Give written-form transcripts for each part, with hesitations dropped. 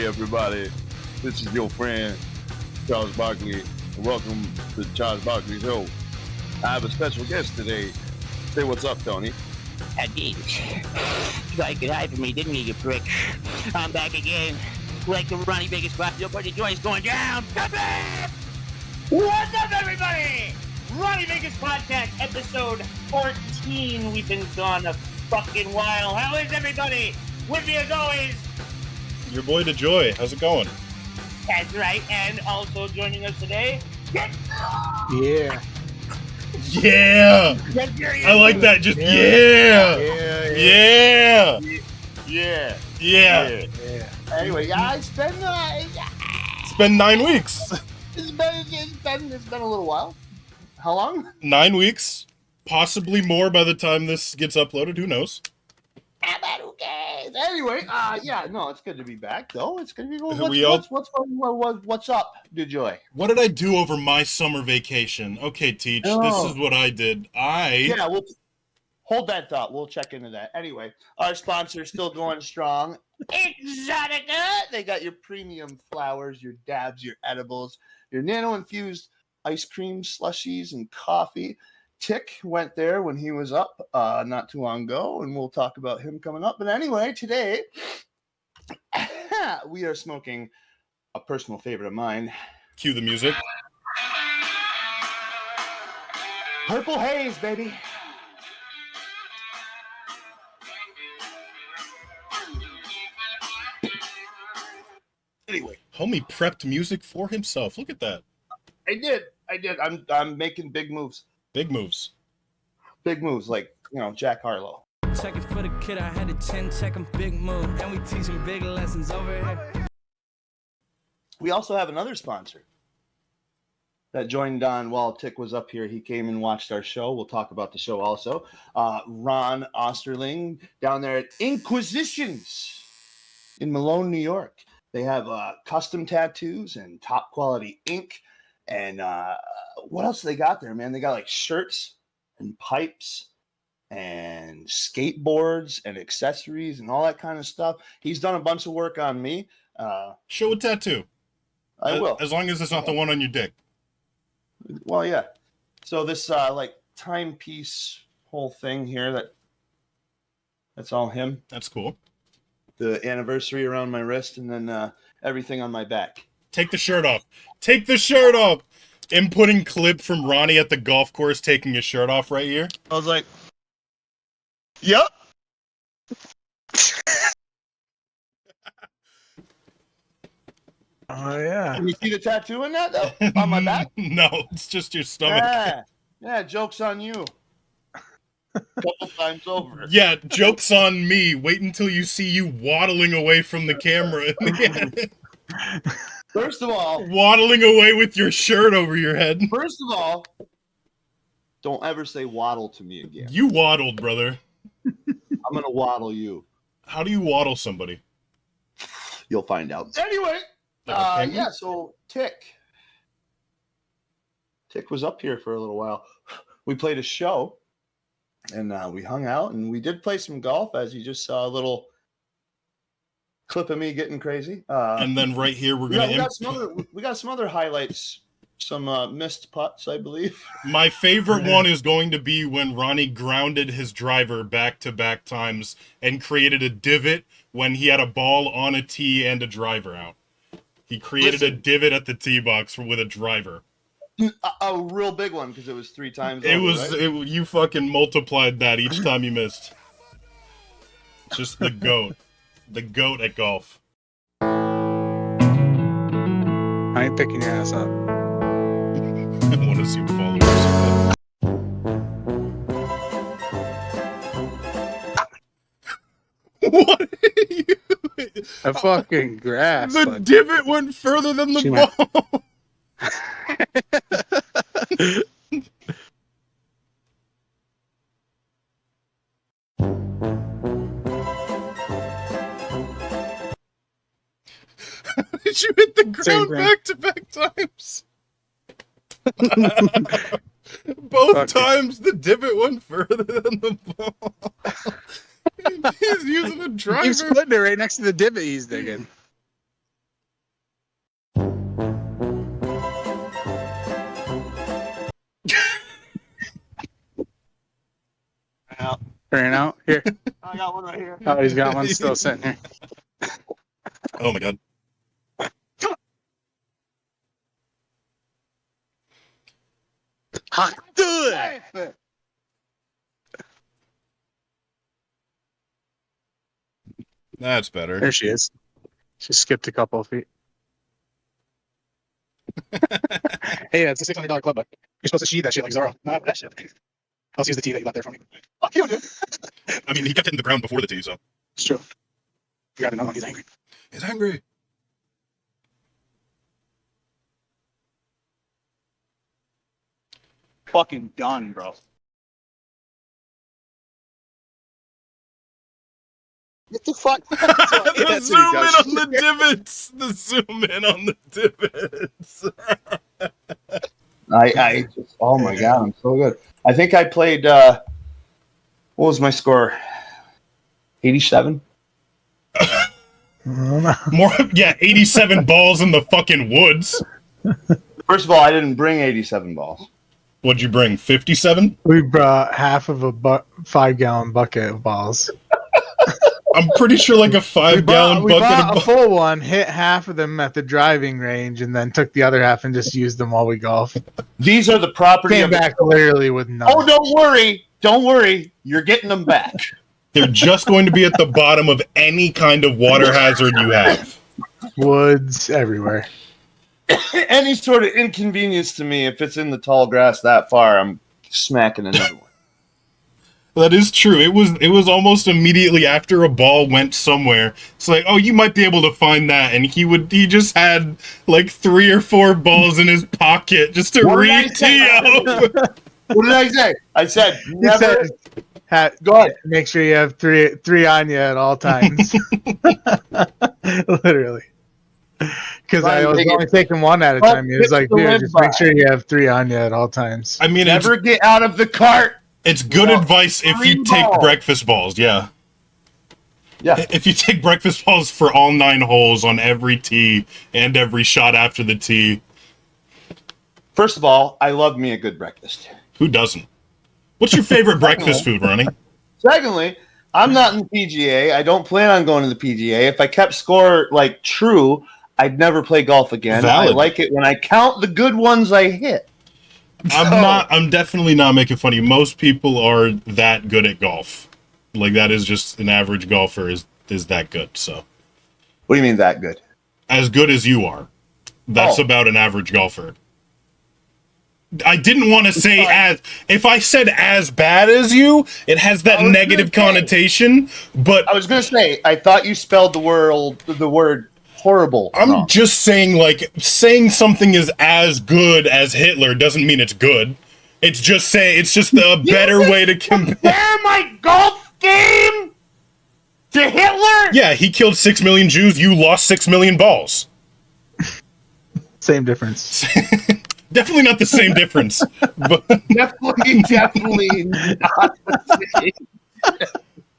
Hey everybody, this is your friend Charles Barkley. Welcome to the Charles Barkley Show. I have a special guest today. Say what's up, Tony. I did. You guys could hide from me, didn't you, you prick? I'm back again. Like the Ronnie Vegas Podcast, but the joint's going down. Come back! What's up, everybody? Ronnie Vegas Podcast, episode 14. We've been gone a fucking while. How is everybody? With me as always, your boy DeJoy. How's it going? that's right, and also joining us today, Yeah. I like that. Just yeah. Anyway, it's been 9 weeks. It's been a little while. How long? 9 weeks, possibly more by the time this gets uploaded. Who knows? But who cares? Anyway, it's good to be back, though. It's good to be. What's up, DeJoy? What did I do over my summer vacation? Okay, Teach, This is what I did. We'll hold that thought. We'll check into that. Anyway, our sponsor's still going strong. Exotica. They got your premium flowers, your dabs, your edibles, your nano-infused ice cream, slushies, and coffee. Tick went there when he was up not too long ago, and we'll talk about him coming up. But anyway, today we are smoking a personal favorite of mine. Cue the music. Purple Haze, baby. Anyway, homie prepped music for himself. Look at that. I did. I'm making big moves. Big moves, like, Jack Harlow. Check it for the kid, I had a chin check him, big move, and we teaching big lessons over here. We also have another sponsor that joined on while Tick was up here. He came and watched our show. We'll talk about the show also. Ron Osterling down there at Inquisitions in Malone, New York. They have custom tattoos and top quality ink. And what else they got there, man? They got like shirts and pipes and skateboards and accessories and all that kind of stuff. He's done a bunch of work on me. Show a tattoo. I will. As long as it's not the one on your dick. Well, yeah. So this timepiece whole thing here, that's all him. That's cool. The anniversary around my wrist, and then everything on my back. Take the shirt off. Take the shirt off. Inputting clip from Ronnie at the golf course taking his shirt off right here. I was like, yep. Oh, yeah. Can you see the tattoo in that, though? On my back? No, it's just your stomach. Yeah, joke's on you. A couple times over. Yeah, joke's on me. Wait until you see you waddling away from the camera. First of all, waddling away with your shirt over your head. First of all, don't ever say waddle to me again. You waddled, brother. I'm going to waddle you. How do you waddle somebody? You'll find out. Anyway, so Tick was up here for a little while. We played a show, and we hung out, and we did play some golf, as you just saw a little clip of me getting crazy. And then right here, we got some other highlights, some missed putts, I believe. My favorite one is going to be when Ronnie grounded his driver back-to-back times and created a divot when he had a ball on a tee and a driver out. He created a divot at the tee box with a driver. A real big one, because it was 3 times. You fucking multiplied that each time you missed. Just the GOAT. The GOAT at golf. I ain't picking your ass up. I want to see followers. What? A fucking grass. The divot went further than the ball. Did you hit the ground back-to-back times? Both times the divot went further than the ball. He's using a driver. He's putting it right next to the divot he's digging. Ran out here. I got one right here. Oh, he's got one still sitting here. Oh my god. Do it. That's better. There she is. She skipped a couple of feet. Hey, it's a $600 club book. You're supposed to sheed that shit like Zorro. Not that shit. I'll use the tea that you left there for me. Fuck you, dude. I mean, he kept hitting the ground before the tea, so. It's true. You got another one. He's angry. He's angry. Fucking done, bro. What the fuck? The zoom in on the divots. The zoom in on the divots. I just, oh my god, I'm so good. I think I played. What was my score? 87. More, yeah, 87 balls in the fucking woods. First of all, I didn't bring 87 balls. What'd you bring? 57? We brought half of a 5-gallon bucket of balls. I'm pretty sure like a 5-gallon We bucket bought of a full one, hit half of them at the driving range, and then took the other half and just used them while we golfed. These are the property Came of back literally with none. Oh, don't worry. You're getting them back. They're just going to be at the bottom of any kind of water hazard you have. Woods everywhere. Any sort of inconvenience to me, if it's in the tall grass that far, I'm smacking another one. That is true. It was almost immediately after a ball went somewhere. It's like, oh, you might be able to find that, and he just had like 3 or 4 balls in his pocket just to re-tee up. What did I say? I said never. Go ahead. Make sure you have three on you at all times. Literally. Because I was only taking one at a time. It was like, dude, just make sure you have 3 on you at all times. I mean, never get out of the cart. It's good advice if you take breakfast balls, yeah. Yeah. If you take breakfast balls for all 9 holes on every tee and every shot after the tee. First of all, I love me a good breakfast. Who doesn't? What's your favorite breakfast food, Ronnie? Secondly, I'm not in the PGA. I don't plan on going to the PGA. If I kept score like true, I'd never play golf again. Valid. I like it when I count the good ones I hit. I'm definitely not making fun of you. Most people are that good at golf. Like, that is just an average golfer is that good, so. What do you mean that good? As good as you are. That's about an average golfer. I didn't want to say as... If I said as bad as you, it has that negative connotation, but... I was going to say, I thought you spelled the word horrible. I'm just saying, like, saying something is as good as Hitler doesn't mean it's good. It's just a better way to compare my golf game to Hitler? Yeah, he killed 6 million Jews, you lost 6 million balls. Same difference. Definitely not the same difference. But definitely not the same.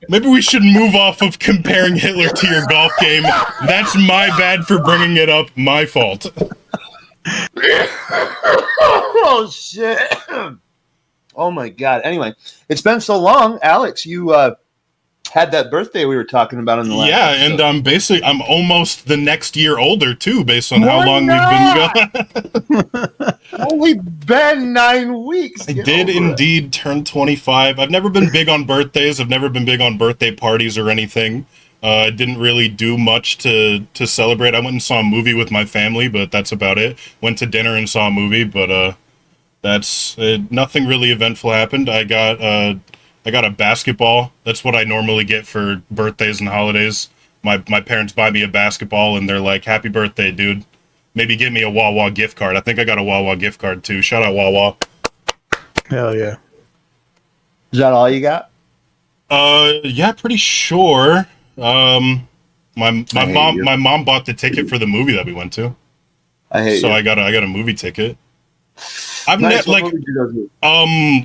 Maybe we should move off of comparing Hitler to your golf game. That's my bad for bringing it up. My fault. Oh, shit. Oh, my God. Anyway, it's been so long. Alex, you had that birthday we were talking about in the last episode. And I'm almost the next year older, too, based on how long we've been gone. Only been 9 weeks. I did indeed turn 25. I've never been big on birthdays. I've never been big on birthday parties or anything. I didn't really do much to celebrate. I went and saw a movie with my family, but that's about it. Went to dinner and saw a movie, but that's nothing really eventful happened. I got a basketball. That's what I normally get for birthdays and holidays. My parents buy me a basketball, and they're like, "Happy birthday, dude. Maybe give me a Wawa gift card." I think I got a Wawa gift card, too. Shout out Wawa. Hell yeah. Is that all you got? Yeah, pretty sure. My mom bought the ticket for the movie that we went to. I got a movie ticket. I've nice.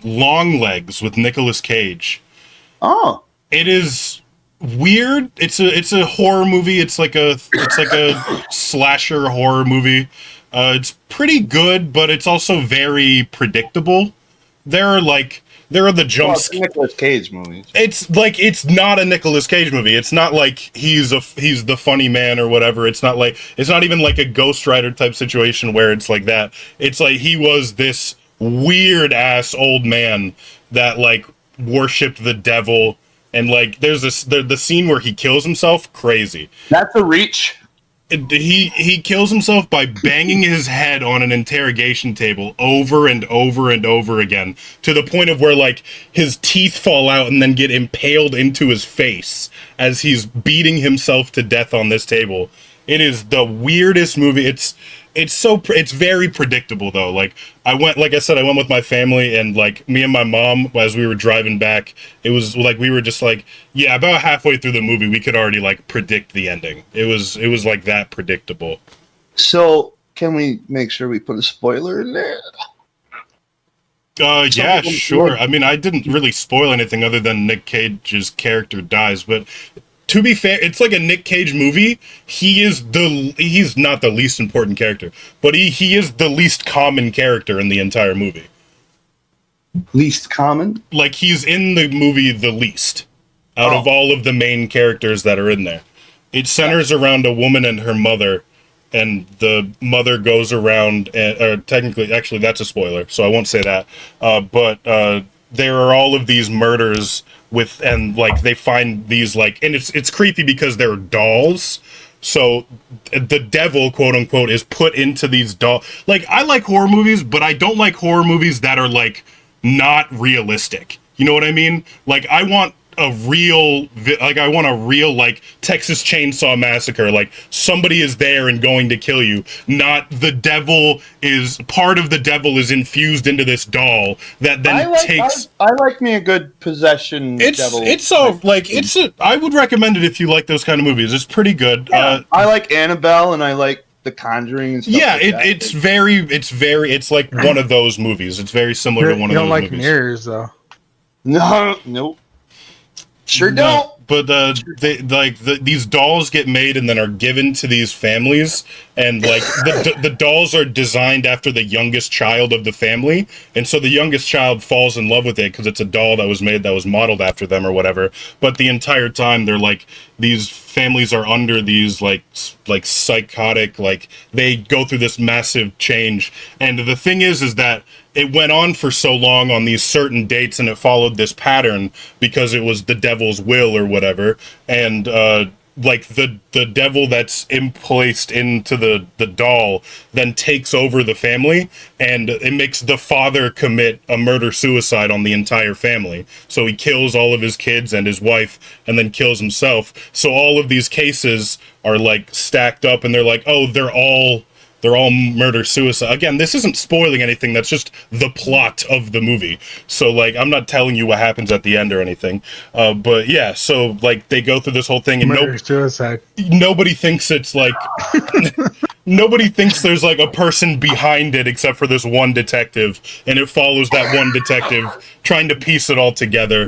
Long Legs with Nicolas Cage. Oh, it is weird. It's a horror movie. It's like a slasher horror movie. It's pretty good, but it's also very predictable. There are like there are the Well, jumps. it's a Nicolas Cage movie. It's like, it's not a Nicolas Cage movie. It's not like he's the funny man or whatever. It's not even like a Ghost Rider type situation where it's like that. It's like he was this weird ass old man that like worshipped the devil, and like there's the scene where he kills himself. Crazy. That's a reach. He kills himself by banging his head on an interrogation table over and over and over again, to the point of where like his teeth fall out and then get impaled into his face as he's beating himself to death on this table. It is the weirdest movie. It's very predictable though. Like I went with my family, and like me and my mom, as we were driving back, it was like we were just like, yeah, about halfway through the movie we could already like predict the ending. It was like that predictable. So can we make sure we put a spoiler in there? Yeah, sure. I mean, I didn't really spoil anything other than Nick Cage's character dies, but to be fair, it's like a Nick Cage movie. He's not the least important character, but he is the least common character in the entire movie. Least common? Like, he's in the movie the least out of all of the main characters that are in there. It centers around a woman and her mother, and the mother goes around, technically, actually, that's a spoiler, so I won't say that. But there are all of these murders and like they find these like, and it's creepy because they're dolls. So the devil, quote unquote, is put into these dolls. Like, I like horror movies, but I don't like horror movies that are like not realistic. You know what I mean? Like, I want a real like Texas Chainsaw Massacre. Like, somebody is there and going to kill you. Not the devil is part of the devil is infused into this doll that then takes. I like me a good possession. I would recommend it if you like those kind of movies. It's pretty good. Yeah, I like Annabelle and I like The Conjuring and stuff. Yeah, like that. It's like one of those movies. It's very similar to one of those movies. You don't like mirrors though. No, nope. Sure don't. But these dolls get made and then are given to these families, and like the dolls are designed after the youngest child of the family, and so the youngest child falls in love with it because it's a doll that was made that was modeled after them or whatever. But the entire time they're like, these families are under these like psychotic, like they go through this massive change. And the thing is that it went on for so long on these certain dates, and it followed this pattern because it was the devil's will or whatever. And like the devil that's placed into the doll then takes over the family, and it makes the father commit a murder-suicide on the entire family. So he kills all of his kids and his wife, and then kills himself. So all of these cases are like stacked up, and they're like, oh, they're all murder-suicide. Again, this isn't spoiling anything. That's just the plot of the movie. So, like, I'm not telling you what happens at the end or anything. But, yeah, so, like, they go through this whole thing, and murder-suicide. Nobody thinks it's, like... Nobody thinks there's, like, a person behind it except for this one detective, and it follows that one detective trying to piece it all together.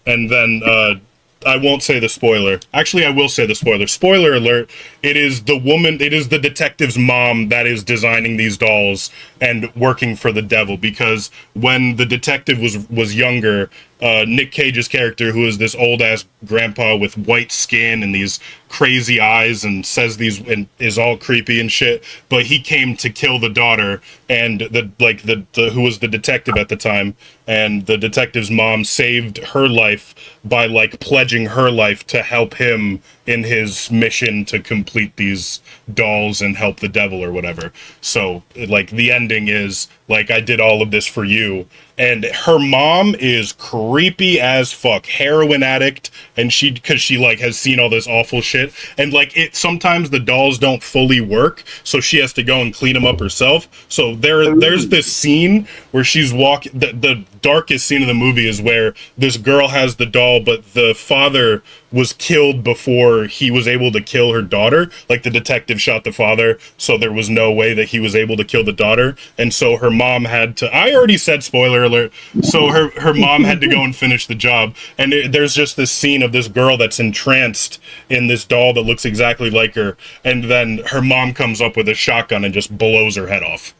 And then, I won't say the spoiler. Actually, I will say the spoiler. Spoiler alert. It is the detective's mom that is designing these dolls and working for the devil, because when the detective was younger, Nick Cage's character, who is this old ass grandpa with white skin and these crazy eyes and says these and is all creepy and shit, but he came to kill the daughter, and the who was the detective at the time, and the detective's mom saved her life by like pledging her life to help him in his mission to complete these dolls and help the devil or whatever. So like the ending is like, I did all of this for you. And her mom is creepy as fuck, heroin addict, and because she like has seen all this awful shit, and like sometimes the dolls don't fully work, so she has to go and clean them up herself. So there's this scene where she's walking. The darkest scene of the movie is where this girl has the doll, but the father was killed before he was able to kill her daughter. Like, the detective shot the father, so there was no way that he was able to kill the daughter, and so her mom had to. I already said spoiler alert. So her mom had to go and finish the job, and there's just this scene of this girl that's entranced in this doll that looks exactly like her, and then her mom comes up with a shotgun and just blows her head off.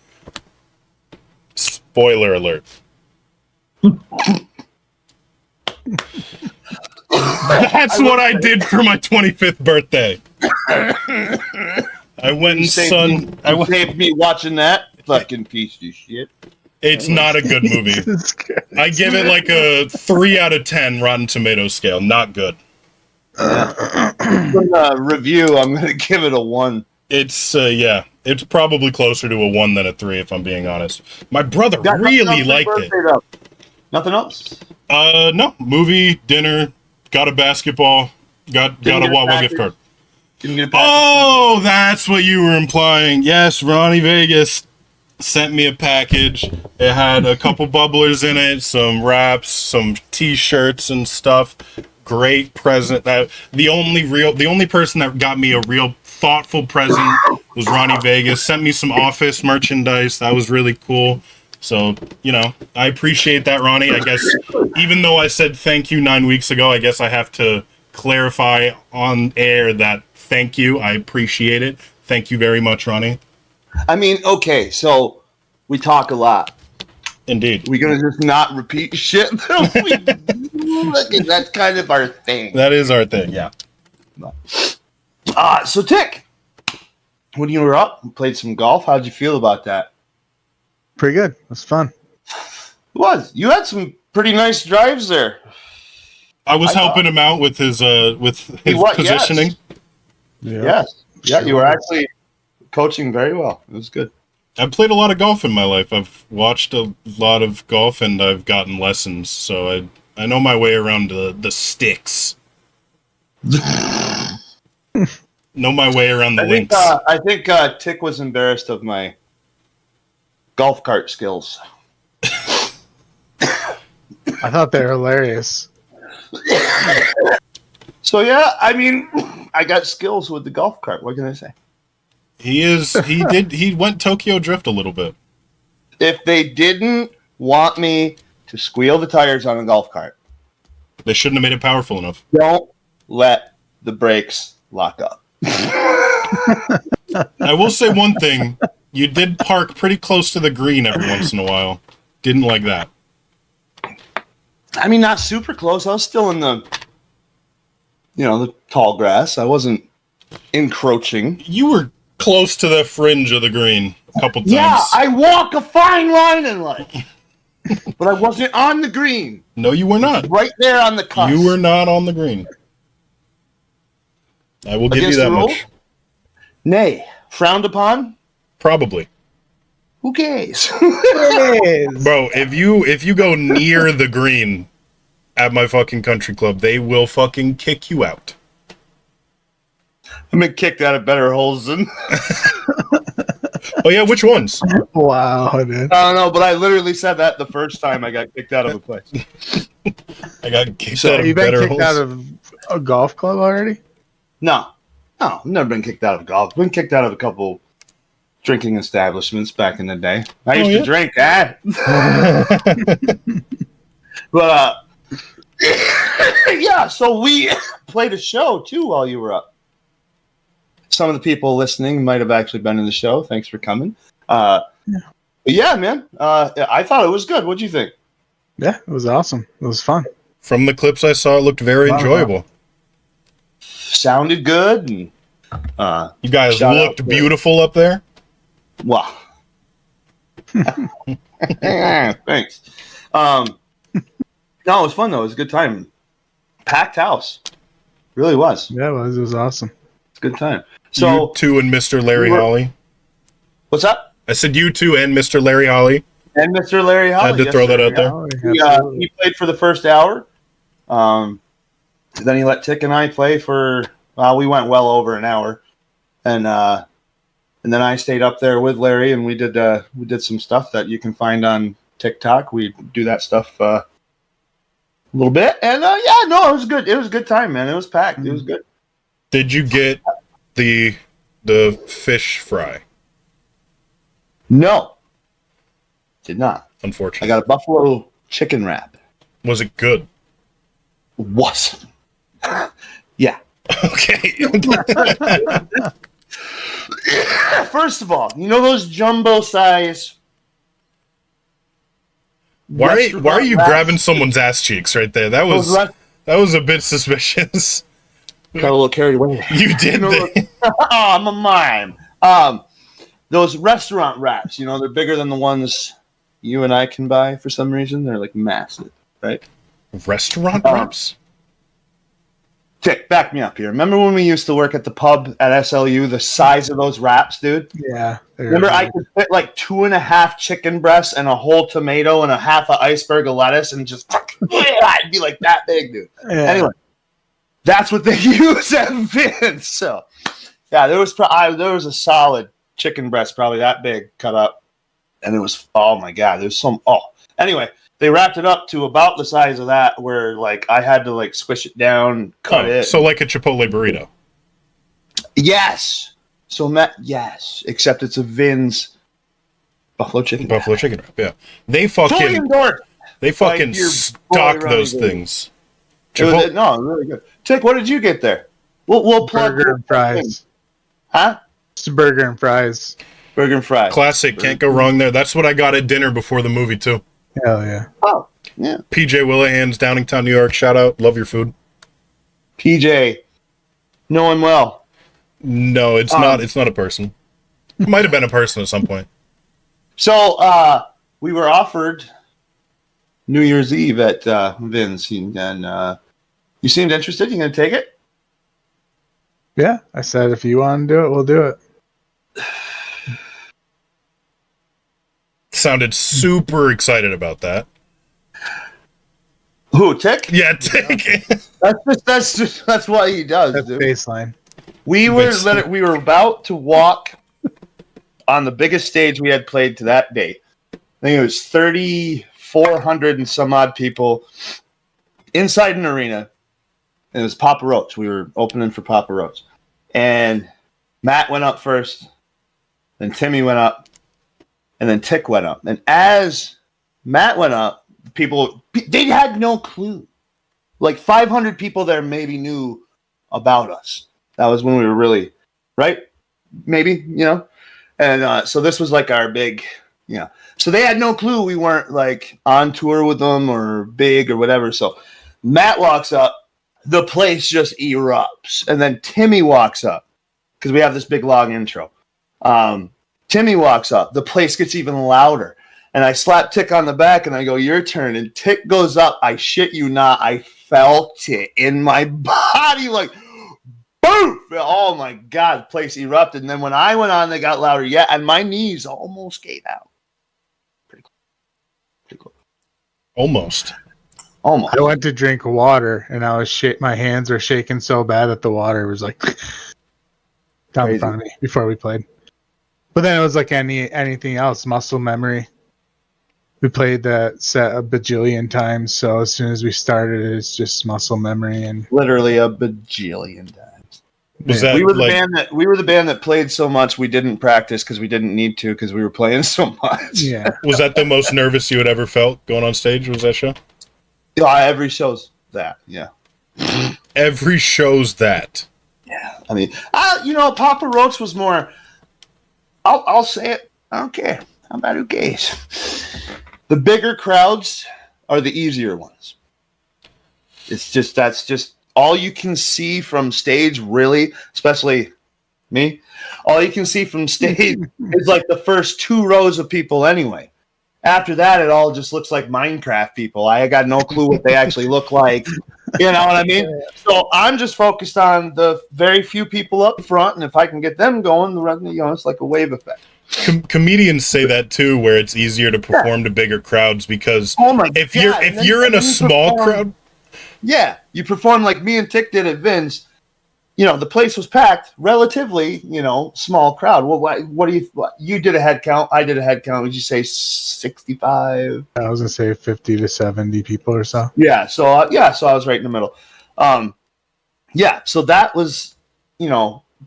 Spoiler alert. That's what I did for my 25th birthday. I went and saved me watching that fucking piece of shit. It's not a good movie. I give it like a 3 out of 10 Rotten Tomatoes scale. Not good. Review, I'm going to give it a 1. It's it's probably closer to a 1 than a 3 if I'm being honest. My brother really liked it. Nothing else? No. Movie, dinner, got a basketball, got a Wawa gift card. Didn't get a package. Oh, that's what you were implying. Yes, Ronnie Vegas sent me a package. It had a couple bubblers in it, some wraps, some t-shirts and stuff. Great present. The only person that got me a real thoughtful present was Ronnie Vegas. Sent me some Office merchandise. That was really cool. So, I appreciate that, Ronnie. I guess even though I said thank you 9 weeks ago, I guess I have to clarify on air that thank you. I appreciate it. Thank you very much, Ronnie. I mean, okay, so we talk a lot. Indeed. We're going to just not repeat shit. That's kind of our thing. That is our thing, yeah. So, Tick, when you were up and played some golf, how'd you feel about that? Pretty good. It was fun. It was. You had some pretty nice drives there. I was helping him out with his positioning. Yes. Yeah, you were actually coaching very well. It was good. I've played a lot of golf in my life. I've watched a lot of golf and I've gotten lessons, so I know my way around the sticks. Know my way around the links. I think Tick was embarrassed of my golf cart skills. I thought they were hilarious. So yeah, I mean, I got skills with the golf cart. What can I say? He went Tokyo Drift a little bit. If they didn't want me to squeal the tires on a golf cart, they shouldn't have made it powerful enough. Don't let the brakes lock up. I will say one thing. You did park pretty close to the green every once in a while. Didn't like that. I mean, not super close. I was still in the tall grass. I wasn't encroaching. You were close to the fringe of the green a couple times. Yeah, I walk a fine line in life. But I wasn't on the green. No, you were not. Right there on the cusp. You were not on the green. I will give you that much. Nay. Frowned upon? Probably. Who cares? Bro, if you go near the green at my fucking country club, they will fucking kick you out. I've been kicked out of better holes than... Oh yeah, which ones? Wow, dude. I don't know, but I literally said that the first time I got kicked out of a place. I got kicked out of You've better been kicked holes. out of a golf club already? No, I've never been kicked out of golf. I've been kicked out of a couple drinking establishments back in the day. I used to drink, But, yeah, so we played a show, too, while you were up. Some of the people listening might have actually been in the show. Thanks for coming. Yeah, man. I thought it was good. What'd you think? Yeah, it was awesome. It was fun. From the clips I saw, it looked very enjoyable. Sounded good. And, you guys looked beautiful up there. Wow. Thanks. No, it was fun, though. It was a good time. Packed house. Really was. Yeah, it was. It was awesome. It's a good time. So, you two and Mr. Larry Holly. What's up? I said you two and Mr. Larry Holly. And Mr. Larry Holly. I had to throw that out there. He played for the first hour. Then he let Tick and I play for, we went well over an hour. And then I stayed up there with Larry and we did some stuff that you can find on TikTok. We do that stuff a little bit. And it was good. It was a good time, man. It was packed. It was good. Did you get the fish fry? No. Did not. Unfortunately. I got a buffalo chicken wrap. Was it good? Was. Yeah. Okay. First of all, you know those jumbo size. Why are you grabbing someone's ass cheeks right there? That was That was a bit suspicious. Got a little carried away. You did that. Oh, I'm a mime. Those restaurant wraps, they're bigger than the ones you and I can buy for some reason. They're like massive, right? Restaurant wraps? Tick, back me up here. Remember when we used to work at the pub at SLU? The size of those wraps, dude. Yeah. Remember, I could fit like 2.5 chicken breasts and a whole tomato and a half an iceberg of lettuce, and just I'd be like that big, dude. Yeah. Anyway, that's what they use at Vince. So, yeah, there was a solid chicken breast, probably that big, cut up, and it was, oh my god, there's some. Oh, anyway, they wrapped it up to about the size of that, where like I had to like squish it down, cut it. So like a Chipotle burrito. Yes. So yes, except it's a Vin's buffalo chicken. Buffalo chicken wrap. Yeah, they Fully fucking endorsed. stock boy, those Ronnie things. No, really good. Tick, what did you get there? We'll plug burger and fries. Huh? Just a burger and fries. Burger and fries. Classic. Can't go wrong there. That's what I got at dinner before the movie too. Hell yeah. Oh, yeah. PJ Willihan's, Downingtown, New York. Shout out. Love your food. PJ, know him well. No, it's not. It's not a person. Might have been a person at some point. So we were offered New Year's Eve at Vin's, and you seemed interested. You gonna take it? Yeah, I said if you want to do it, we'll do it. Sounded super excited about that. Who, Tick? Yeah, take it. That's what he does. That's Dude. baseline. We were about to walk on the biggest stage we had played to that date. I think it was 3,400 and some odd people inside an arena. And it was Papa Roach. We were opening for Papa Roach. And Matt went up first. Then Timmy went up. And then Tick went up. And as Matt went up, they had no clue. Like 500 people there maybe knew about us. That was when we were really, right? Maybe, And so this was like our big, So they had no clue we weren't like on tour with them or big or whatever. So Matt walks up. The place just erupts. And then Timmy walks up because we have this big long intro. Timmy walks up. The place gets even louder. And I slap Tick on the back and I go, your turn. And Tick goes up. I shit you not. I felt it in my body like, boom! Oh my God, the place erupted. And then when I went on, they got louder. Yeah, and my knees almost gave out. Pretty cool. Almost. I went to drink water and I was my hands were shaking so bad that the water was like down in front of me before we played. But then it was like anything else, muscle memory. We played that set a bajillion times, so as soon as we started, it's just muscle memory and literally a bajillion times. Was that we were the band that played so much we didn't practice because we didn't need to because we were playing so much. Yeah. Was that the most nervous you had ever felt going on stage? Was that show? Yeah, every show's that. Yeah. Every show's that. Yeah. I mean, Papa Roach was more. I'll say it. I don't care. How about who cares? The bigger crowds are the easier ones. That's just all you can see from stage, really, especially me. All you can see from stage is like the first 2 rows of people anyway. After that, it all just looks like Minecraft people. I got no clue what they actually look like. You know what I mean? So I'm just focused on the very few people up front, and if I can get them going, the rest, it's like a wave effect. Comedians say that too, where it's easier to perform to bigger crowds because if you're in a small crowd, you perform like me and Tick did at Vin's. The place was packed, relatively, small crowd. Well, what do you did a head count? I did a head count. Would you say 65? I was gonna say 50 to 70 people or so. Yeah. So I was right in the middle. So that was,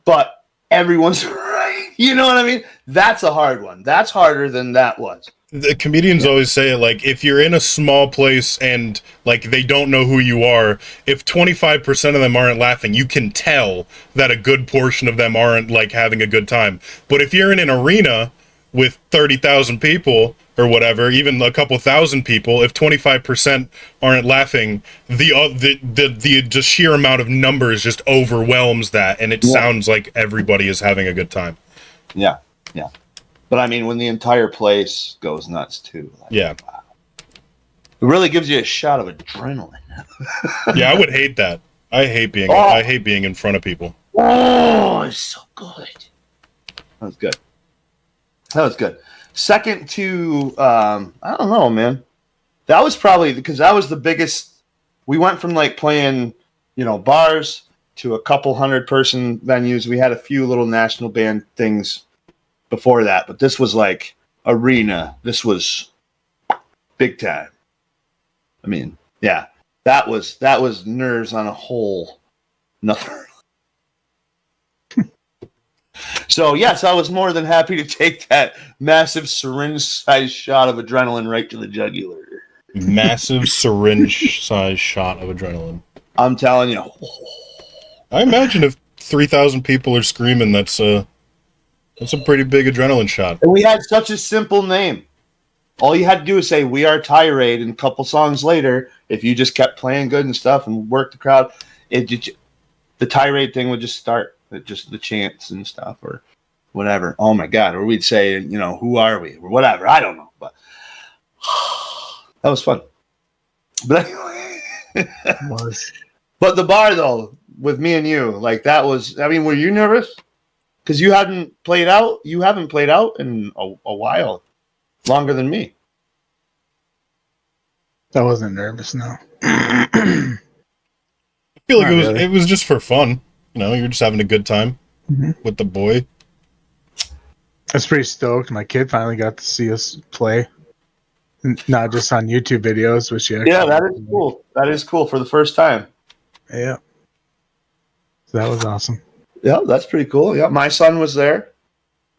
but everyone's right. You know what I mean? That's a hard one. That's harder than that was. The comedians always say it, like, if you're in a small place and like they don't know who you are, if 25% of them aren't laughing, you can tell that a good portion of them aren't like having a good time. But if you're in an arena with 30,000 people, or whatever, even a couple thousand people, if 25% aren't laughing, the sheer amount of numbers just overwhelms that, and it sounds like everybody is having a good time. Yeah. But I mean, when the entire place goes nuts too. Like, wow. It really gives you a shot of adrenaline. Yeah, I would hate that. I hate being in front of people. Oh, it's so good. That was good. Second to, I don't know, man. That was probably because that was the biggest. We went from like playing, bars to a couple 100-person venues. We had a few little national band things before that, but this was like arena. This was big time. I mean, yeah, that was nerves on a whole nother. So, yes, I was more than happy to take that massive syringe-sized shot of adrenaline right to the jugular. Massive syringe-sized shot of adrenaline. I'm telling you. I imagine if 3,000 people are screaming, that's a pretty big adrenaline shot. And we had such a simple name. All you had to do was say, "We are Tirade," and a couple songs later, if you just kept playing good and stuff and worked the crowd, the Tirade thing would just start. Just the chants and stuff or whatever. Oh my God. Or we'd say, who are we? Or whatever. I don't know. But that was fun. But anyway. It was. But the bar though, with me and you, like that was, I mean, were you nervous? Because you haven't played out in a while. Longer than me. I wasn't nervous, no. I feel like it was just for fun. You're just having a good time with the boy. I was pretty stoked. My kid finally got to see us play. Not just on YouTube videos, which that is cool. That is cool for the first time. Yeah. So that was awesome. Yeah, that's pretty cool. Yeah, my son was there.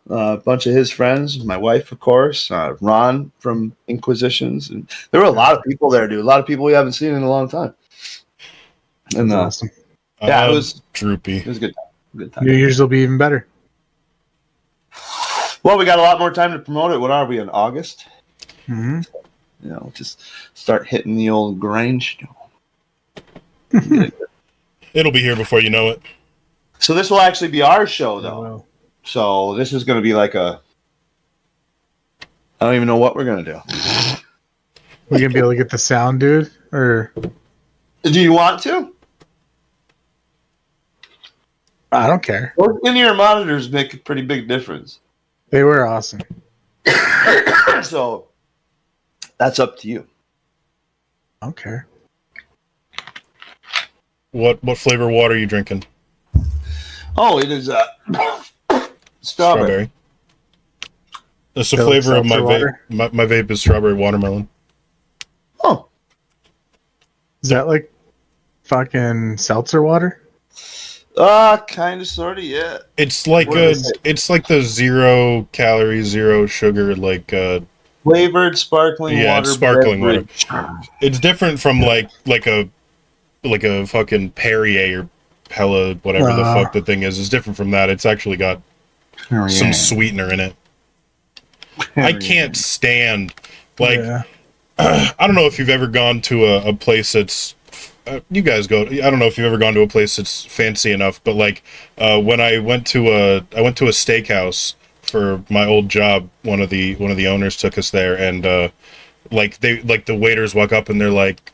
A bunch of his friends, my wife, of course, Ron from Inquisitions. And there were a lot of people there, dude. A lot of people we haven't seen in a long time. And awesome. Yeah, it was droopy. It was a good time. Good time. New Year's will be even better. Well, we got a lot more time to promote it. What are we in August? Mm-hmm. Just start hitting the old Grange. It'll be here before you know it. So this will actually be our show, though. Oh, wow. So this is going to be like I don't even know what we're going to do. We're going to be able to get the sound, dude? Or do you want to? I don't care. Those in-ear monitors make a pretty big difference. They were awesome. So that's up to you. I don't care. What flavor water are you drinking? Oh, it is strawberry. That's the flavor of my vape. My vape is strawberry watermelon. Oh. Is that like fucking seltzer water? Kind of, sort of, yeah. It's like the 0 calorie, 0 sugar, flavored sparkling water. Sparkling water. It's different from like a fucking Perrier or Pella, whatever the fuck the thing is. It's different from that. It's actually got some sweetener in it. I can't stand I don't know if you've ever gone to a place that's you guys go. I don't know if you've ever gone to a place that's fancy enough, but when I went to a steakhouse for my old job, one of the owners took us there, and the waiters walk up and they're like,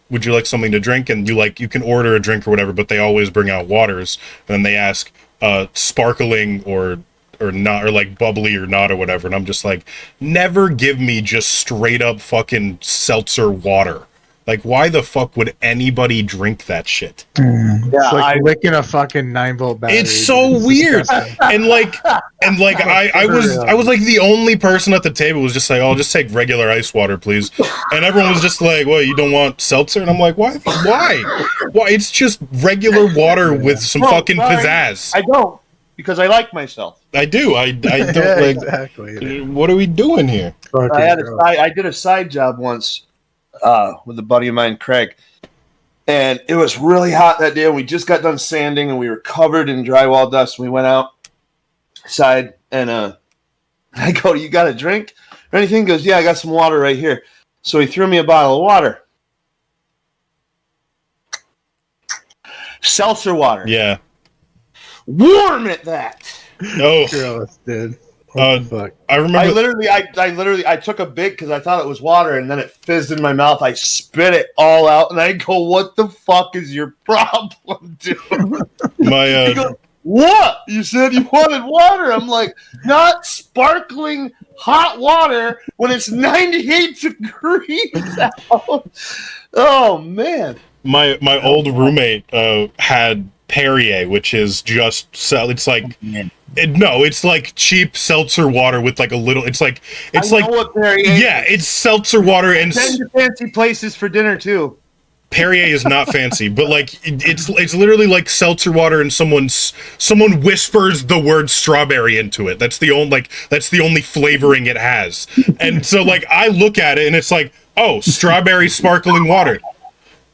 would you like something to drink? And you can order a drink or whatever, but they always bring out waters, and then they ask sparkling or not, or like bubbly or not or whatever, and I'm just like, never give me just straight up fucking seltzer water. Like, why the fuck would anybody drink that shit? Yeah, it's like licking a fucking 9-volt battery. It's so weird. and I was like the only person at the table was just like, "Oh, I'll just take regular ice water, please." And everyone was just like, "What, you don't want seltzer?" And I'm like, "Why? Why? It's just regular water with some fucking pizzazz." I don't, because I like myself. I do. I don't like. Exactly. What are we doing here? I did a side job once. With a buddy of mine, Craig, and it was really hot that day. And we just got done sanding, and we were covered in drywall dust. We went outside, and I go, "You got a drink?" or anything? He goes, yeah, I got some water right here. So he threw me a bottle of water. Seltzer water. Yeah. Warm at that. Oh, Gross, dude. What the fuck? I remember. I took a big because I thought it was water, and then it fizzed in my mouth. I spit it all out, and I go, "What the fuck is your problem, dude?" He goes, what? You said you wanted water. I'm like, not sparkling hot water when it's 98 degrees out. Oh man. My old roommate had Perrier, which is just it's like it's like cheap seltzer water with like a little. It's like what Perrier is. Yeah, it's seltzer water and Send to fancy places for dinner too. Perrier is not fancy, but like it's literally like seltzer water and someone whispers the word strawberry into it. That's the only flavoring it has. And so like I look at it and it's like, oh, strawberry sparkling water.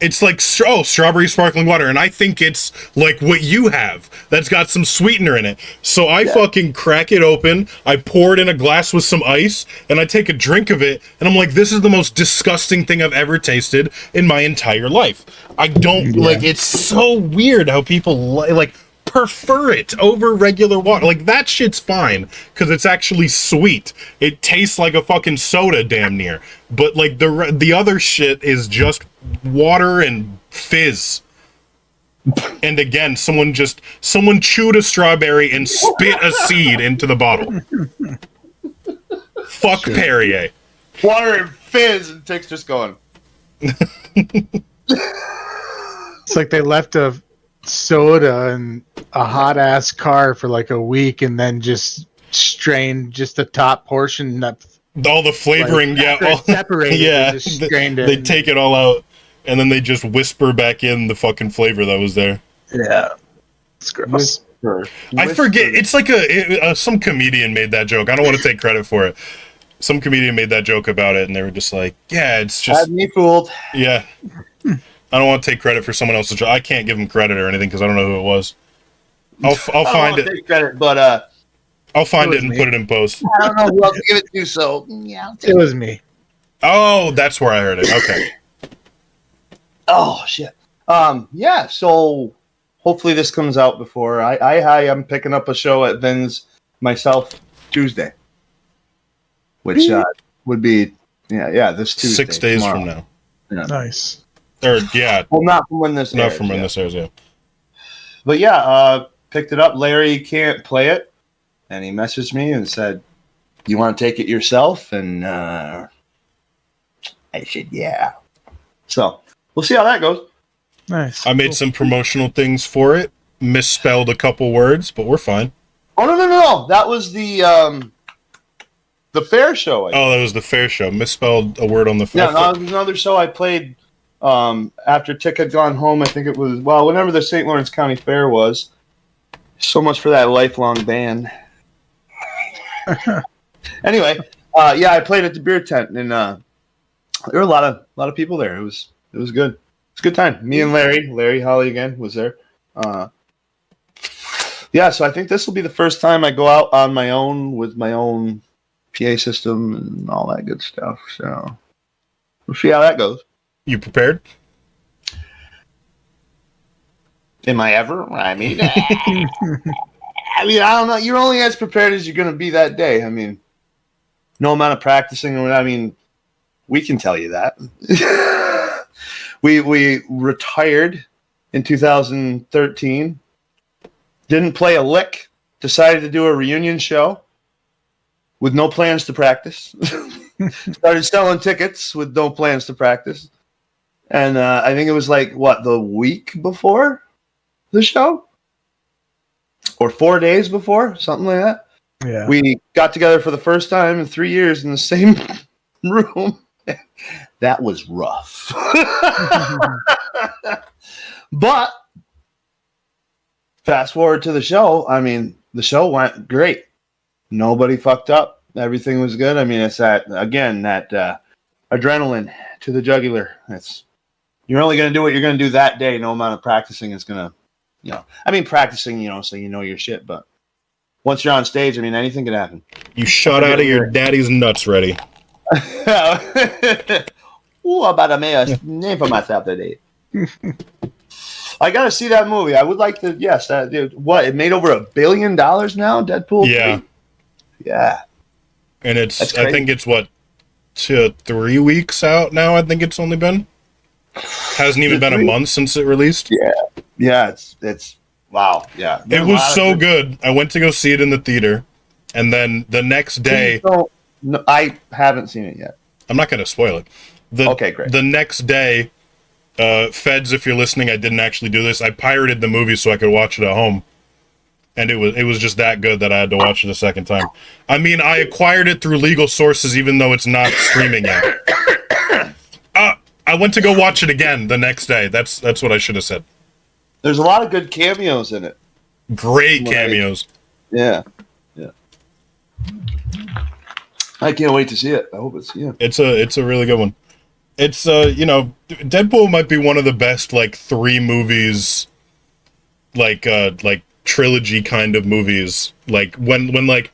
It's like, oh, strawberry sparkling water. And I think it's like what you have that's got some sweetener in it. So I fucking crack it open. I pour it in a glass with some ice and I take a drink of it. And I'm like, this is the most disgusting thing I've ever tasted in my entire life. I don't like, it's so weird how people like prefer it over regular water. Like that shit's fine because it's actually sweet. It tastes like a fucking soda damn near. But like the other shit is just water and fizz. And again, someone chewed a strawberry and spit a seed into the bottle. Fuck Perrier. Water and fizz, and Tick's just going. It's like they left a soda in a hot ass car for like a week and then just strained just the top portion that all the flavoring, separated. Yeah, just strained it. They take it all out and then they just whisper back in the fucking flavor that was there. Yeah, it's gross. I forget. It's like some comedian made that joke. I don't want to take credit for it. Some comedian made that joke about it, and they were just like, "Yeah, it's just had me fooled." Yeah. I don't want to take credit for someone else's joke. I can't give him credit or anything because I don't know who it was. I'll find it. Take credit, but I'll find it and put it in post. I don't know who else to give it to. So yeah, it was me. Oh, that's where I heard it. Okay. Oh shit. Yeah. So hopefully this comes out before I'm picking up a show at Vin's myself Tuesday, which would be this Tuesday. 6 days tomorrow. from now. Yeah. Nice. Or yeah. Well, not from when this. Not airs, from when this airs. Yeah. But yeah, picked it up. Larry can't play it, and he messaged me and said, "You want to take it yourself?" And I said, "Yeah." So we'll see how that goes. Nice. I made some promotional things for it. Misspelled a couple words, but we're fine. Oh no! That was the fair show. Oh, that was the fair show. Misspelled a word on the fair. Yeah, no, it was another show I played after Tick had gone home. I think it was whenever the St. Lawrence County Fair was. So much for that lifelong ban. Anyway, I played at the beer tent, and there were a lot of people there. It was good. It's a good time. Me and Larry Holly again was there. So I think this will be the first time I go out on my own with my own PA system and all that good stuff. So we'll see how that goes. You prepared? Am I ever? I mean, I don't know. You're only as prepared as you're going to be that day. I mean, no amount of practicing. I mean, we can tell you that. We retired in 2013. Didn't play a lick. Decided to do a reunion show with no plans to practice. Started selling tickets with no plans to practice. And I think it was like, the week before the show? Or 4 days before? Something like that. Yeah. We got together for the first time in 3 years in the same room. That was rough. But fast forward to the show. I mean, the show went great. Nobody fucked up. Everything was good. I mean, it's that adrenaline to the jugular. You're only going to do what you're going to do that day. No amount of practicing is going to, practicing, so you know your shit. But once you're on stage, I mean, anything can happen. You shot out of your daddy's nuts ready. Ooh, I'm about to make a name for myself today. I gotta see that movie. I would like to. Yes, what it made over $1 billion now. Deadpool. Yeah. 3? Yeah. And That's it's crazy. I think it's what 3 weeks out now. I think it's only been. Hasn't even been a month since it released. Yeah. It's wow. Yeah. It was so good. I went to go see it in the theater, and then the next day. No, I haven't seen it yet. I'm not going to spoil it. Okay, great. The next day, Feds, if you're listening, I didn't actually do this. I pirated the movie so I could watch it at home, and it was just that good that I had to watch it a second time. I mean, I acquired it through legal sources, even though it's not streaming yet. I went to go watch it again the next day. That's what I should have said. There's a lot of good cameos in it. Great cameos. Yeah. I can't wait to see it. I hope it's It's a really good one. It's Deadpool might be one of the best like 3 movies, like trilogy kind of movies. Like when like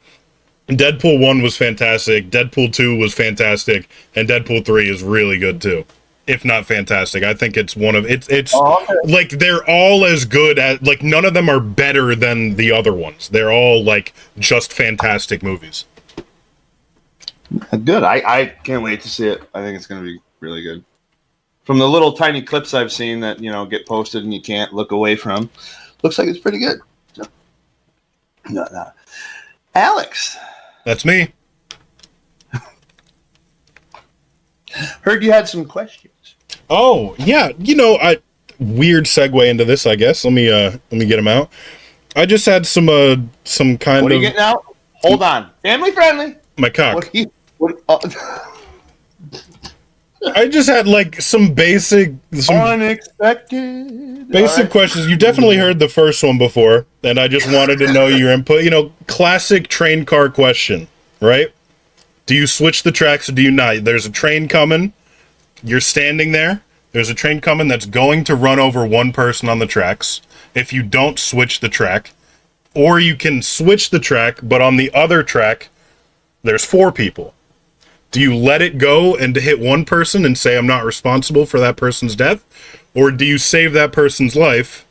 Deadpool 1 was fantastic, Deadpool 2 was fantastic, and Deadpool 3 is really good too. If not fantastic. I think it's one of it's like they're all as good as, like, none of them are better than the other ones. They're all like just fantastic movies. Good. I can't wait to see it. I think it's going to be really good. From the little tiny clips I've seen that, get posted and you can't look away from, looks like it's pretty good. So, no. Alex. That's me. Heard you had some questions. Oh, yeah. Weird segue into this, I guess. Let me get them out. I just had some kind of... What are you getting out? Hold on. Family friendly. My cock. Oh. I just had like some unexpected questions. You definitely heard the first one before, and I just wanted to know your input. Classic train car question, right? Do you switch the tracks or do you not? There's a train coming. You're standing there. There's a train coming that's going to run over one person on the tracks. If you don't switch the track, or you can switch the track, but on the other track, there's 4 people. Do you let it go and hit one person and say, I'm not responsible for that person's death? Or do you save that person's life?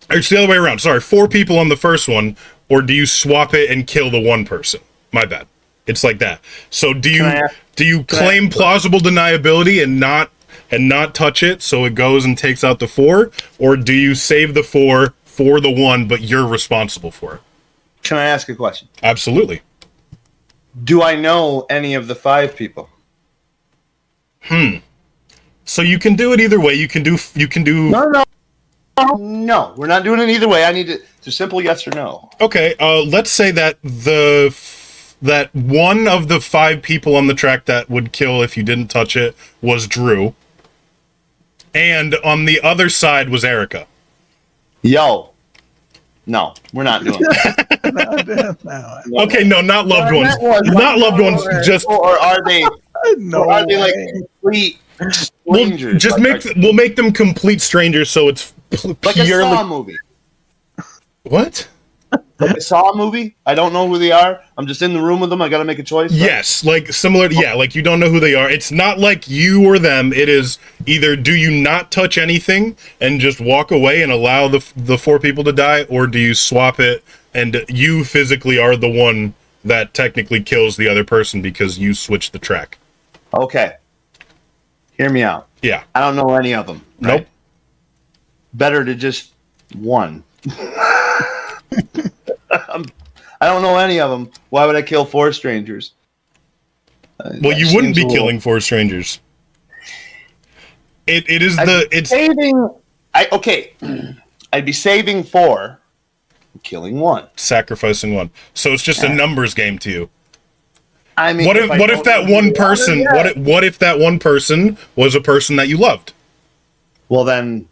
Or it's the other way around. Sorry, 4 people on the first one. Or do you swap it and kill the one person? My bad. It's like that. So do you claim plausible deniability and not touch it so it goes and takes out the 4? Or do you save the 4 for the one, but you're responsible for it? Can I ask a question? Absolutely. Do I know any of the 5 people? So you can do it either way. You can do. No, we're not doing it either way. I need it's a simple yes or no. Okay. Let's say that that one of the 5 people on the track that would kill if you didn't touch it was Drew, and on the other side was Erica. No, we're not doing that. No. Okay, no, not loved ones. Not loved ones. Just or are they? No are they like way. complete strangers? we'll make them complete strangers, so it's like a purely Saw movie. What? Like a Saw movie. I don't know who they are. I'm just in the room with them. I got to make a choice. Right? Yes, like similar. Yeah, like you don't know who they are. It's not like you or them. It is either do you not touch anything and just walk away and allow the 4 people to die, or do you swap it and you physically are the one that technically kills the other person because you switched the track. Okay. Hear me out. Yeah. I don't know any of them. Right? Nope. Better to just one. I don't know any of them. Why would I kill 4 strangers? Well, you wouldn't be killing 4 strangers. It is I'd be saving 4, killing 1, sacrificing 1. So it's just a numbers game to you. I mean, what if that one person? What if that one person was a person that you loved? Well, then,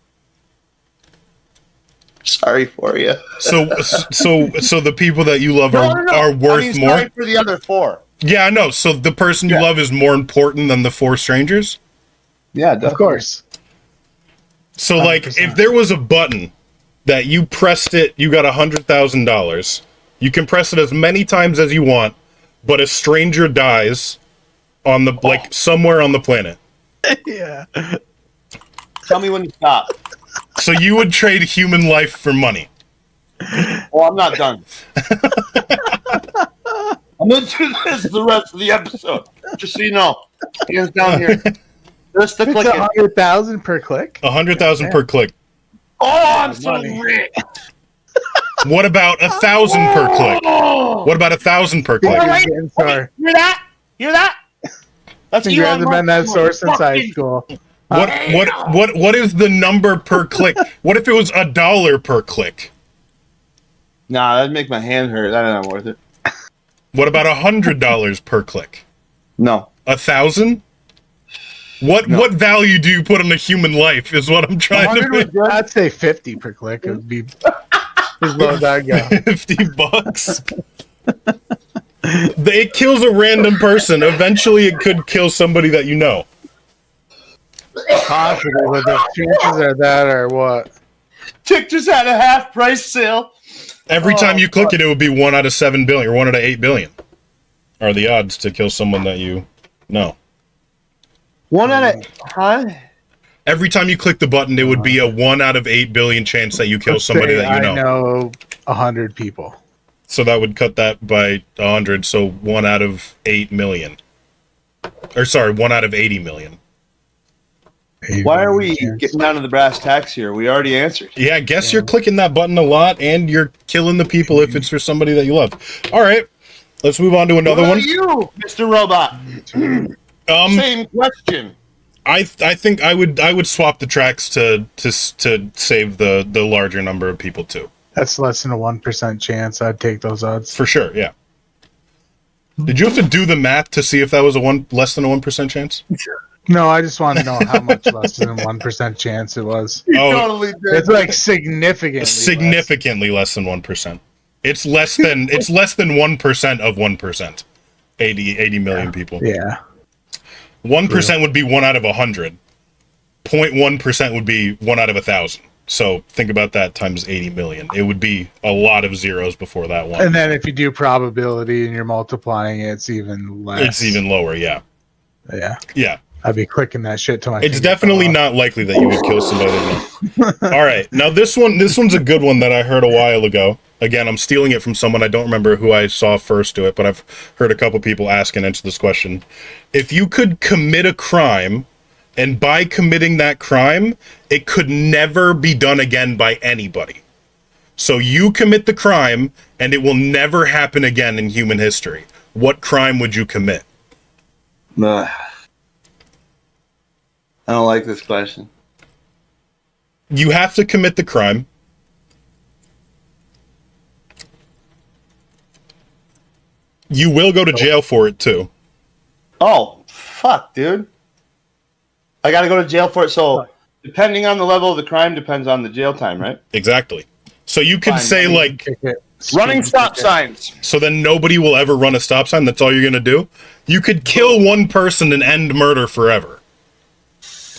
sorry for you. So the people that you love are worth more. Sorry for the other 4. Yeah, I know. So the person you love is more important than the 4 strangers? Yeah, definitely. Of course. So, like, 100%. If there was a button that you pressed it, you got $100,000. You can press it as many times as you want, but a stranger dies. on the like somewhere on the planet. Yeah. Tell me when to stop. So you would trade human life for money. Well, I'm not done. I'm going to do this the rest of the episode. Just so you know. Hands down here. Just the It's click. 100,000 per click. 100,000 per click. Oh, I'm so Money. rich. What about 1,000 per click? What about 1,000 per click? Wait. Sorry. Hear that? Hear that? That's You Elon hasn't been that Musk. source since high Fucking- school. What is the number per click? What if it was $1 per click? Nah, that'd make my hand hurt. That's not worth it. What about $100 per click? No. 1,000? What value do you put on a human life is what I'm trying to 100 was make. good. I'd say 50 per click. It would be as low as I'd go. $50. It kills a random person. Eventually it could kill somebody that you know. Possibly, but the chances are that or what? Tick just had a half price sale. Every time you click it, it would be 1 out of 7 billion or 1 out of 8 billion. Are the odds to kill someone that you know. One out of, huh? Every time you click the button, it would be a 1 out of 8 billion chance that you kill Let's somebody say that you know. I know 100 people. So that would cut that by 100. So 1 out of 8 million. Or sorry, 1 out of 80 million. Why are we getting down to the brass tacks here? We already answered. Yeah, I guess you're clicking that button a lot, and you're killing the people if it's for somebody that you love. All right, let's move on to another What one. about you, Mr. Robot? Same question. I think I would swap the tracks to save the larger number of people too. That's less than a 1% chance. I'd take those odds. For sure, yeah. Did you have to do the math to see if that was less than a 1% chance? No, I just want to know how much less than a 1% chance it was. Oh, Totally did. It's like significantly less than 1%. It's less than 1% of 1%. 80 million people. Yeah. 1% would be 1 out of 100. 0.1% would be 1 out of 1,000. So think about that times 80 million. It would be a lot of zeros before that one. And then if you do probability and you're multiplying it, it's even less. It's even lower, yeah. Yeah. Yeah. I'd be clicking that shit till my It's fingers definitely fall off. not likely that you would kill somebody. All right. Now this one's a good one that I heard a while ago. Again, I'm stealing it from someone. I don't remember who I saw first do it, but I've heard a couple people ask and answer this question. If you could commit a crime, and by committing that crime, it could never be done again by anybody. So you commit the crime, and it will never happen again in human history. What crime would you commit? I don't like this question. You have to commit the crime. You will go to jail for it, too. Oh, fuck, dude. I gotta go to jail for it. So, depending on the level of the crime, depends on the jail time, right? Exactly. So you could Fine, say, like, Running stop signs. so then nobody will ever run a stop sign. That's all you're going to do? You could kill one person and end murder forever.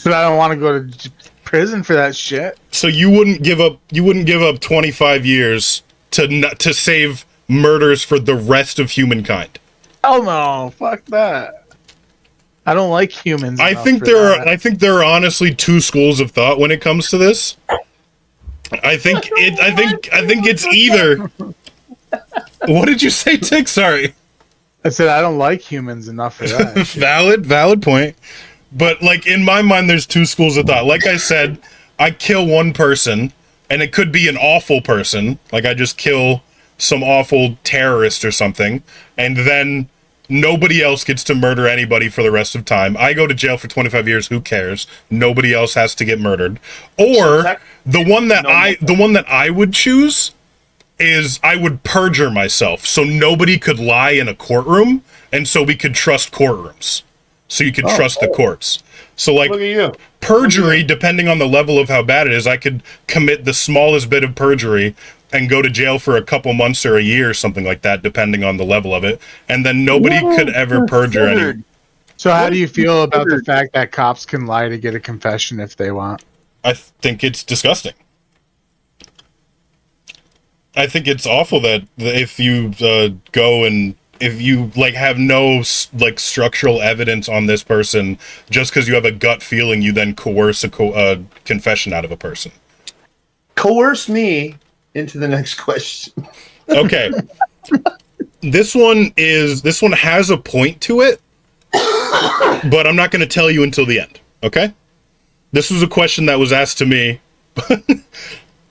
But I don't want to go to prison for that shit. So you wouldn't give up 25 years to save murders for the rest of humankind. Hell no. Fuck that. I don't like humans. I enough think for there that. are honestly two schools of thought when it comes to this. I think it's either. What did you say, Tick? Sorry. I said I don't like humans enough for that. shit. Valid point. But like in my mind, there's two schools of thought. Like I said, I kill one person, and it could be an awful person. Like I just kill some awful terrorist or something, and then nobody else gets to murder anybody for the rest of time. I go to jail for 25 years. Who cares? Nobody else has to get murdered. Or the one that I would choose is I would perjure myself so nobody could lie in a courtroom, and so we could trust courtrooms. So you could trust the courts. So like Look at you. perjury, depending on the level of how bad it is, I could commit the smallest bit of perjury and go to jail for a couple months or a year or something like that, depending on the level of it. And then nobody could ever perjure any. So how do you feel about the fact that cops can lie to get a confession if they want? I think it's disgusting. I think it's awful that if you go and if you like have no like structural evidence on this person, just because you have a gut feeling, you then coerce a confession out of a person. Coerce me into the next question. Okay. This one has a point to it, but I'm not going to tell you until the end. Okay. This was a question that was asked to me,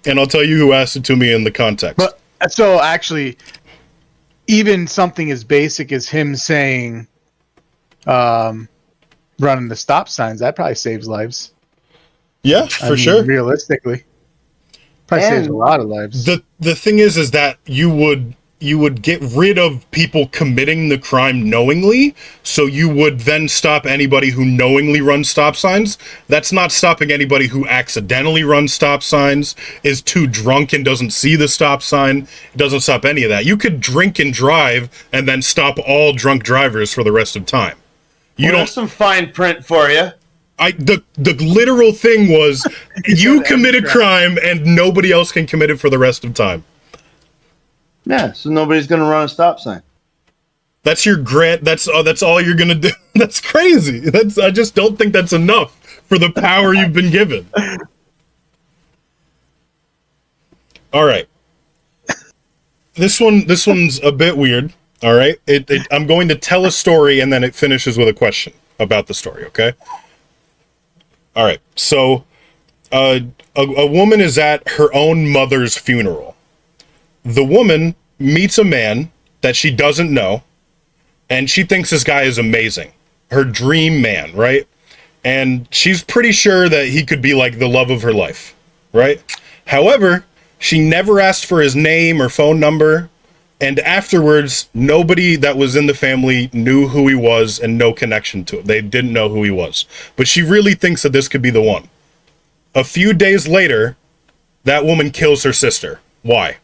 and I'll tell you who asked it to me in the context. But so actually, even something as basic as him saying, running the stop signs, that probably saves lives. Yeah, for sure. Realistically, probably saves a lot of lives. The thing is that you would get rid of people committing the crime knowingly, so you would then stop anybody who knowingly runs stop signs. That's not stopping anybody who accidentally runs stop signs, is too drunk and doesn't see the stop sign. It doesn't stop any of that. You could drink and drive and then stop all drunk drivers for the rest of time. There's some fine print for you. The literal thing was you commit a crime and nobody else can commit it for the rest of time. Yeah, so nobody's gonna run a stop sign. That's your grant. That's all you're gonna do. That's crazy. I just don't think that's enough for the power you've been given. All right. This one's a bit weird. All right. I'm going to tell a story and then it finishes with a question about the story. Okay. All right. So, a woman is at her own mother's funeral. The woman meets a man that she doesn't know, and she thinks this guy is amazing. Her dream man, right? And she's pretty sure that he could be like the love of her life, right? However, she never asked for his name or phone number, and afterwards, nobody that was in the family knew who he was and no connection to him. They didn't know who he was. But she really thinks that this could be the one. A few days later, that woman kills her sister. Why?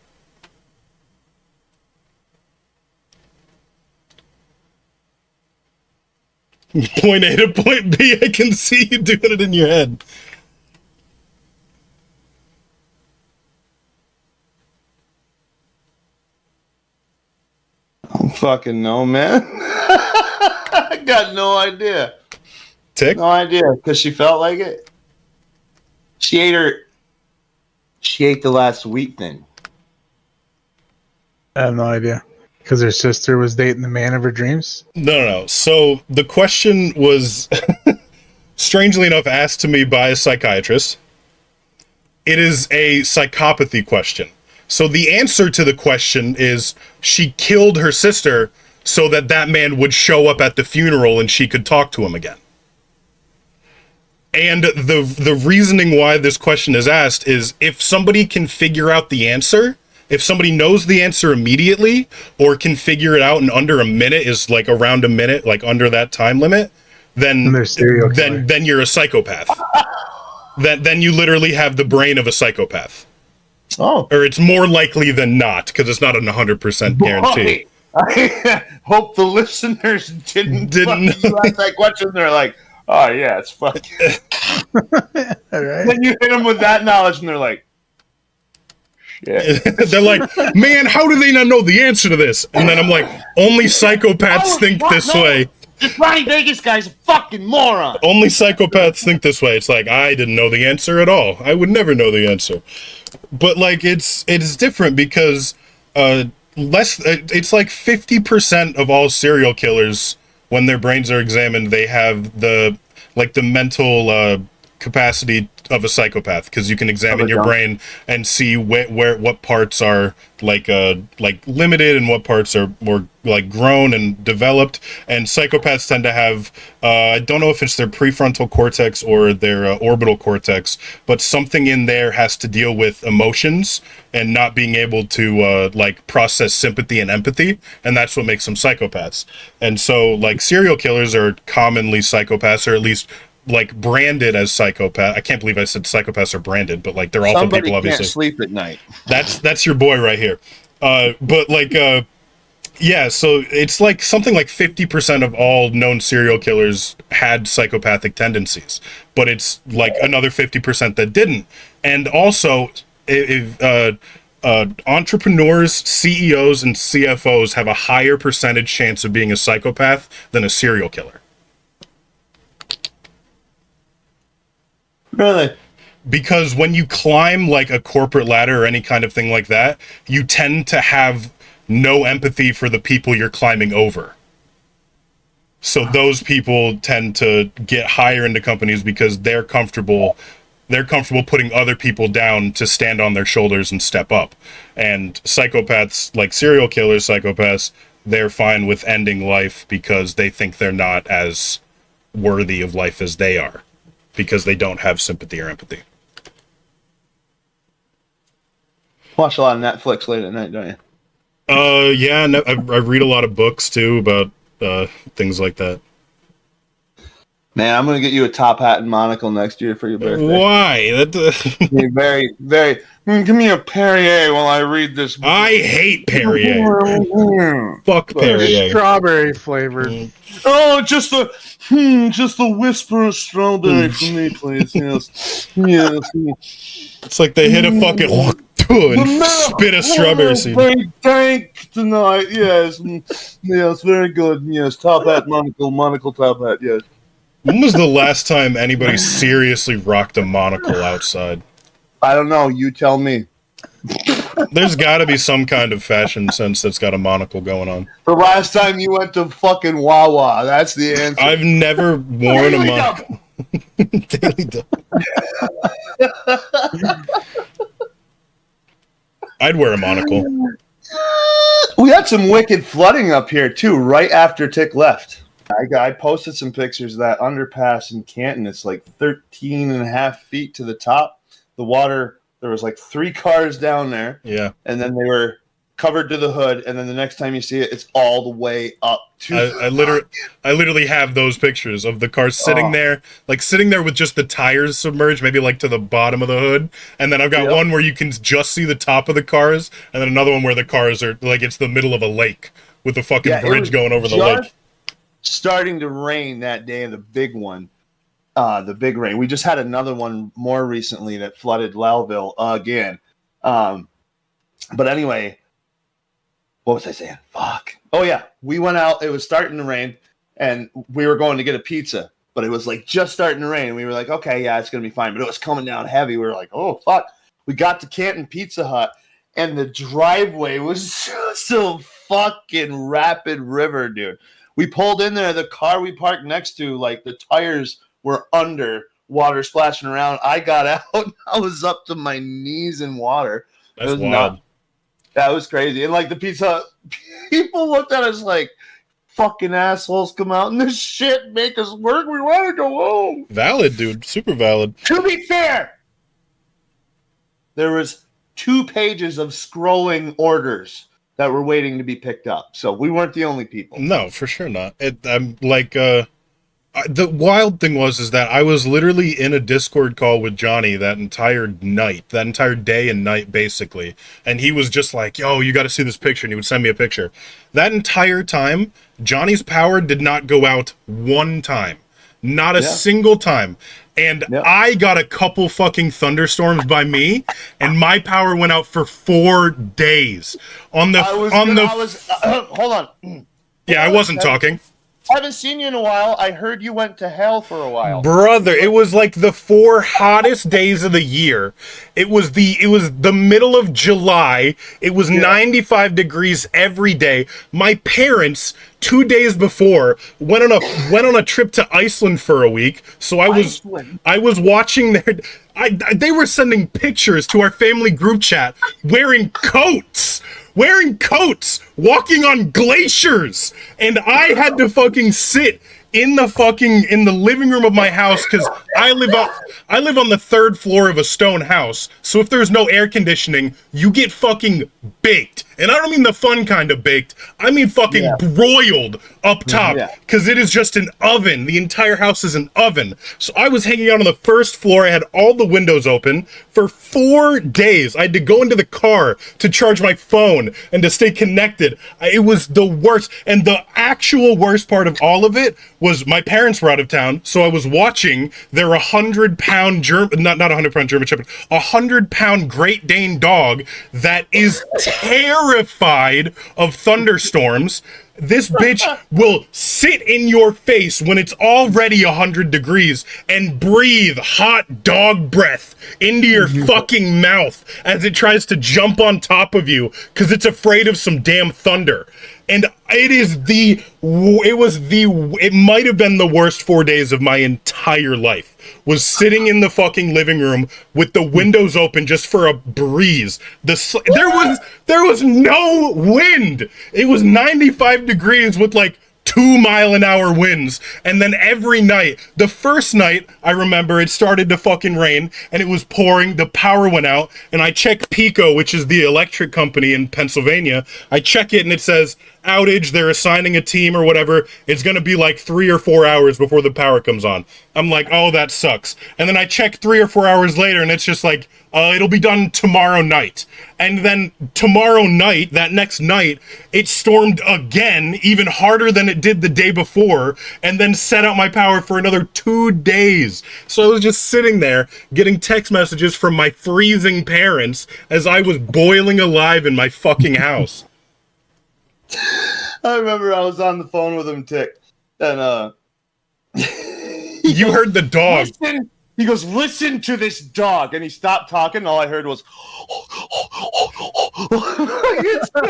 Point A to point B, I can see you doing it in your head. I don't fucking know, man. I got no idea. Tick? No idea, because she felt like it. She ate the last wheat thing. I have no idea. Because her sister was dating the man of her dreams? No. So the question was, strangely enough, asked to me by a psychiatrist. It is a psychopathy question. So the answer to the question is she killed her sister so that man would show up at the funeral and she could talk to him again. And the reasoning why this question is asked is if somebody can figure out the answer, if somebody knows the answer immediately or can figure it out in under a minute, is like around a minute, like under that time limit, then you're a psychopath. Then you literally have the brain of a psychopath. Oh. Or it's more likely than not, because it's not a 100% guarantee. I hope the listeners didn't ask that question. They're like, oh yeah, it's fucking. All right. Then you hit them with that knowledge and they're like, shit. They're like, man, how do they not know the answer to this? And then I'm like, only psychopaths think this way. This Ronnie Vegas guy's a fucking moron. Only psychopaths think this way. It's like, I didn't know the answer at all. I would never know the answer. But like, it's different because it's like 50% of all serial killers, when their brains are examined, they have the mental capacity of a psychopath, because you can examine your brain and see what parts are like limited and what parts are more like grown and developed. And psychopaths tend to have I don't know if it's their prefrontal cortex or their orbital cortex, but something in there has to deal with emotions and not being able to like process sympathy and empathy, and that's what makes them psychopaths. And so like serial killers are commonly psychopaths, or at least like branded as psychopath. I can't believe I said psychopaths are branded, but like they're awful people, obviously. Can't sleep at night. That's your boy right here. But like yeah, so it's like something like 50% of all known serial killers had psychopathic tendencies, but it's like another 50% that didn't. And also, if entrepreneurs, CEOs, and CFOs have a higher percentage chance of being a psychopath than a serial killer. Really? Because when you climb like a corporate ladder or any kind of thing like that, you tend to have no empathy for the people you're climbing over. So those people tend to get higher into companies because they're comfortable putting other people down to stand on their shoulders and step up. And psychopaths, like serial killers, psychopaths, they're fine with ending life because they think they're not as worthy of life as they are, because they don't have sympathy or empathy. Watch a lot of Netflix late at night, don't you? Yeah, no, I read a lot of books too about things like that. Man, I'm gonna get you a top hat and monocle next year for your birthday. Why? You're very, very. Give me a Perrier while I read this book. I hate Perrier. Fuck Perrier. Strawberry flavored. Oh, just a whisper of strawberry for me, please. Yes, yes. It's like they hit a fucking and spit a strawberry seed. Very dank tonight. Yes, yes, very good. Yes, top hat, monocle, top hat. Yes. When was the last time anybody seriously rocked a monocle outside? I don't know. You tell me. There's got to be some kind of fashion sense that's got a monocle going on. The last time you went to fucking Wawa, that's the answer. I've never worn a monocle. Daily Double. I'd wear a monocle. We had some wicked flooding up here too, right after Tick left. I posted some pictures of that underpass in Canton. It's like 13 and a half feet to the top. The water, there was like 3 cars down there. Yeah. And then they were covered to the hood. And then the next time you see it, it's all the way up to I literally have those pictures of the cars sitting there, like sitting there with just the tires submerged, maybe like to the bottom of the hood. And then I've got one where you can just see the top of the cars. And then another one where the cars are like, it's the middle of a lake with the fucking bridge going over the lake. Starting to rain that day, the big one, the big rain. We just had another one more recently that flooded Lowville again. But anyway, what was I saying? Fuck. Oh yeah, we went out. It was starting to rain, and we were going to get a pizza, but it was like just starting to rain. And we were like, okay, yeah, it's gonna be fine. But it was coming down heavy. We were like, oh fuck. We got to Canton Pizza Hut, and the driveway was just a fucking rapid river, dude. We pulled in there, the car we parked next to, like the tires were under, water splashing around. I got out, I was up to my knees in water. That's wild. That was crazy. And like the pizza, people looked at us like, fucking assholes come out and this shit make us work. We want to go home. Valid, dude. Super valid. To be fair, there was 2 pages of scrolling orders that were waiting to be picked up. So we weren't the only people. No, for sure not. I'm like, the wild thing is that I was literally in a Discord call with Johnny that entire day and night, basically. And he was just like, yo, you got to see this picture. And he would send me a picture. That entire time, Johnny's power did not go out one time. Not a single time. And I got a couple fucking thunderstorms by me, and my power went out for 4 days. Hold on. Yeah, I wasn't talking. I haven't seen you in a while. I heard you went to hell for a while. Brother, it was like the 4 hottest days of the year. It was the middle of July. It was 95 degrees every day. My parents 2 days before went on a trip to Iceland for a week. So I was watching they were sending pictures to our family group chat wearing coats, walking on glaciers, and I had to fucking sit in the living room of my house because I live on the 3rd floor of a stone house. So if there's no air conditioning, you get fucking baked. And I don't mean the fun kind of baked. I mean fucking broiled up top because it is just an oven. The entire house is an oven. So I was hanging out on the first floor. I had all the windows open for 4 days. I had to go into the car to charge my phone and to stay connected. It was the worst. And the actual worst part of all of it was my parents were out of town. So I was watching their 100-pound German, not 100-pound German Shepherd, 100-pound Great Dane dog that is terrified of thunderstorms. This bitch will sit in your face when it's already 100 degrees and breathe hot dog breath into your fucking mouth as it tries to jump on top of you because it's afraid of some damn thunder. And it might have been the worst 4 days of my entire life, was sitting in the fucking living room with the windows open just for a breeze. There was no wind. It was 95 degrees with like 2-mile-an-hour winds. And then every night, the first night, I remember it started to fucking rain and it was pouring, the power went out, and I check Pico, which is the electric company in Pennsylvania. I check it and it says, outage, they're assigning a team or whatever. It's going to be like 3 or 4 hours before the power comes on. I'm like, oh, that sucks. And then I check 3 or 4 hours later and it's just like, it'll be done tomorrow night. And then tomorrow night, that next night, it stormed again, even harder than it did the day before, and then set out my power for another 2 days. So I was just sitting there getting text messages from my freezing parents as I was boiling alive in my fucking house. I remember I was on the phone with him, Tick, and you heard the dog. Listen. He goes, listen to this dog. And he stopped talking. And all I heard was,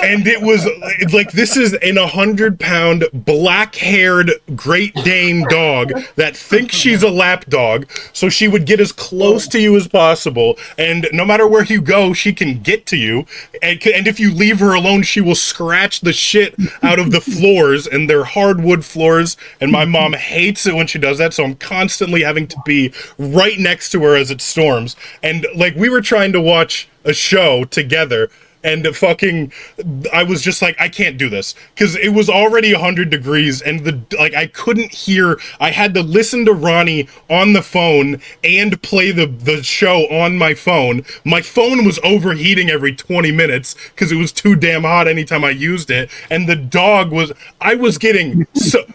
and it was like, this is an 100-pound black-haired Great Dane dog that thinks she's a lap dog. So she would get as close to you as possible. And no matter where you go, she can get to you. And if you leave her alone, she will scratch the shit out of the floors. And they're hardwood floors. And my mom hates it when she does that. So I'm constantly having to be right next to her as it storms. And like, we were trying to watch a show together, and I was just like, I can't do this, because it was already 100 degrees, and I couldn't hear. I had to listen to Ronnie on the phone and play the show on my phone. My phone was overheating every 20 minutes because it was too damn hot anytime I used it, and the dog I was getting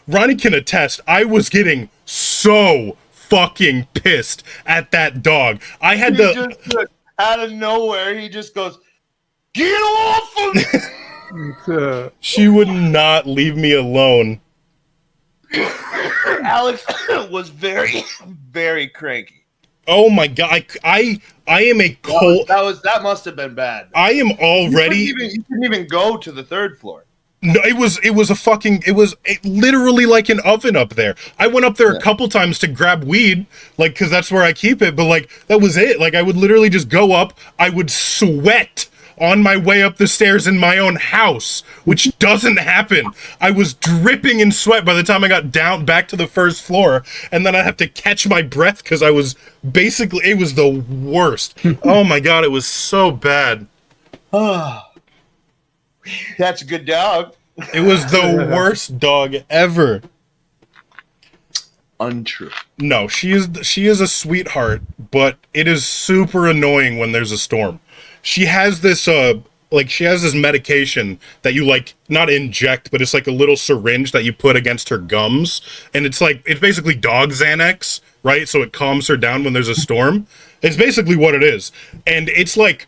Ronnie can attest, I was getting so fucking pissed at that dog. I had to just, out of nowhere, he just goes, get off of me! She would not leave me alone. Alex was very, very cranky. Oh my god, I am a cold. That must have been bad. I am already. You couldn't even go to the third floor. No, it was literally like an oven up there. I went up there a couple times to grab weed, like, because that's where I keep it, but like, that was it. Like, I would literally just go up, I would sweat on my way up the stairs in my own house, which doesn't happen. I was dripping in sweat by the time I got down back to the first floor, and then I'd have to catch my breath because it was the worst. Oh my god, it was so bad. That's a good dog. It was the worst dog ever. Untrue. No, she is a sweetheart, but it is super annoying when there's a storm. She has this medication that you like not inject, but it's like a little syringe that you put against her gums, and it's basically dog Xanax, right? So it calms her down when there's a storm. It's basically what it is. And it's like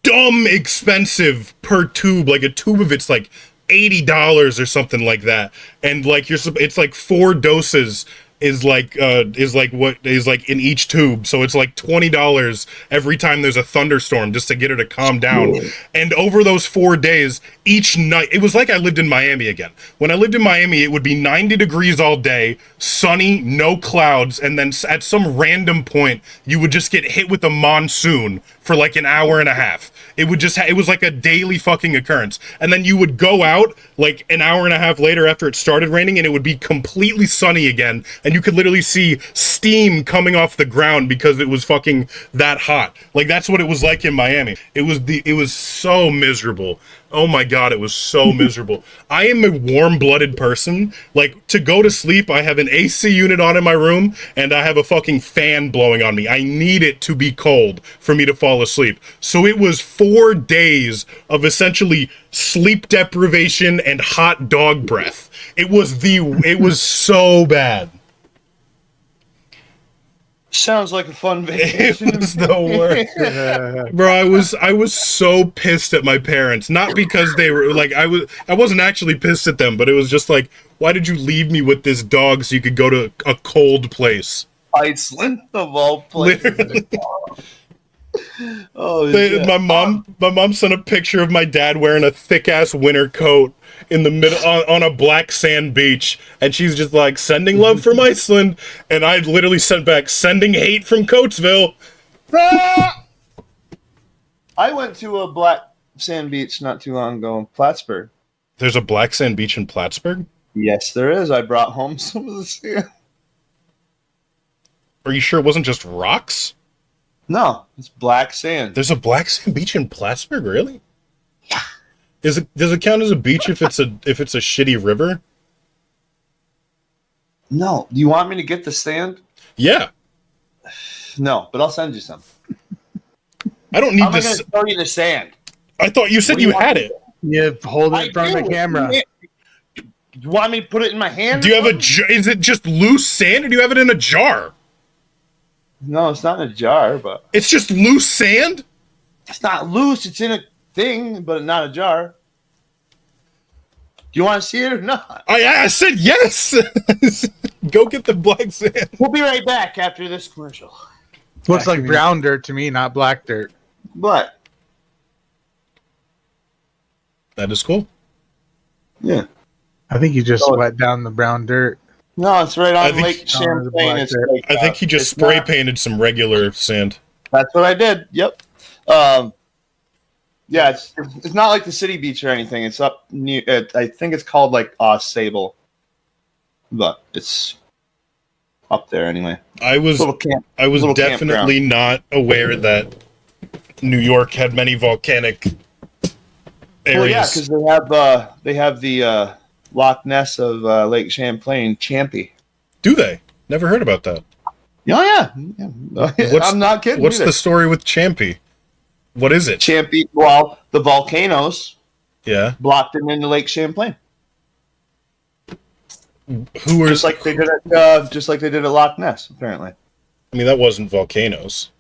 dumb expensive per tube. Like a tube of it's like $80 or something like that, and like it's like 4 doses is like what is like in each tube, so it's like $20 every time there's a thunderstorm just to get her to calm down. And over those 4 days, each night, it was like I lived in Miami again. When I lived in Miami, it would be 90 degrees all day, sunny, no clouds, and then at some random point you would just get hit with a monsoon for like an hour and a half. It was like a daily fucking occurrence. And then you would go out like an hour and a half later after it started raining, and it would be completely sunny again, and you could literally see steam coming off the ground because it was fucking that hot. Like, that's what it was like in Miami. It was so miserable. Oh my God, it was so miserable. I am a warm-blooded person. Like, to go to sleep, I have an AC unit on in my room, and I have a fucking fan blowing on me. I need it to be cold for me to fall asleep. So it was 4 days of essentially sleep deprivation and hot dog breath. It was so bad. Sounds like a fun vacation. It was the worst. Bro, I was so pissed at my parents. Not because they were like, I wasn't actually pissed at them, but it was just like, why did you leave me with this dog so you could go to a cold place? Iceland of all places. Oh, shit. My mom sent a picture of my dad wearing a thick ass winter coat in the middle on a black sand beach, and she's just like, sending love from Iceland, and I literally sent back, sending hate from Coatesville. I went to a black sand beach not too long ago in Plattsburgh. There's a black sand beach in Plattsburgh? Yes, there is. I brought home some of the sand. Are you sure it wasn't just rocks? No, it's black sand. There's a black sand beach in Plattsburgh, really? Yeah. Does it count as a beach if it's a shitty river? No. Do you want me to get the sand? Yeah. No, but I'll send you some. I don't need How am I going to show you the sand? I thought you said you had it. You hold it in front of the camera. You want me to put it in my hand? Do you have a jar? Is it just loose sand, or do you have it in a jar? No, it's not in a jar, but it's just loose sand? It's not loose. It's in a thing, but not a jar. Do you want to see it or not? I said yes. Go get the black sand. We'll be right back after this commercial. Looks like brown dirt to me, not black dirt. But that is cool. Yeah. I think you just wet down the brown dirt. No, it's right on Lake Champlain. I think he just spray painted some regular sand. That's what I did. Yep. Yeah, it's not like the city beach or anything. It's up near. I think it's called like Sable, but it's up there anyway. I was definitely not aware that New York had many volcanic areas. Well, yeah, because they have the Loch Ness of Lake Champlain, Champy. Do they? Never heard about that. Oh, yeah. I'm not kidding. What's the story with Champy? What is it? Champy, well, the volcanoes blocked it into Lake Champlain. Just like they did at Loch Ness, apparently. I mean, that wasn't volcanoes.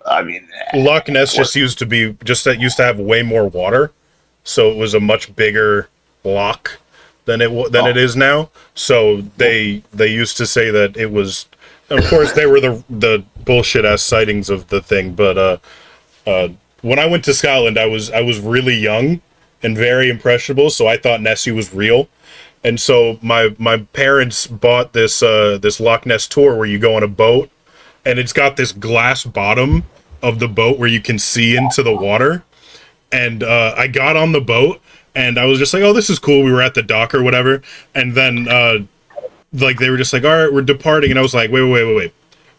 I mean, Loch Ness used to have way more water, so it was a much bigger loch than it is now. So they used to say that it was. Of course, they were the bullshit ass sightings of the thing. But when I went to Scotland, I was really young and very impressionable, so I thought Nessie was real. And so my parents bought this Loch Ness tour where you go on a boat, and it's got this glass bottom of the boat where you can see into the water. And I got on the boat, and I was just like, oh, this is cool. We were at the dock or whatever. And then they were just like, all right, we're departing. And I was like, wait.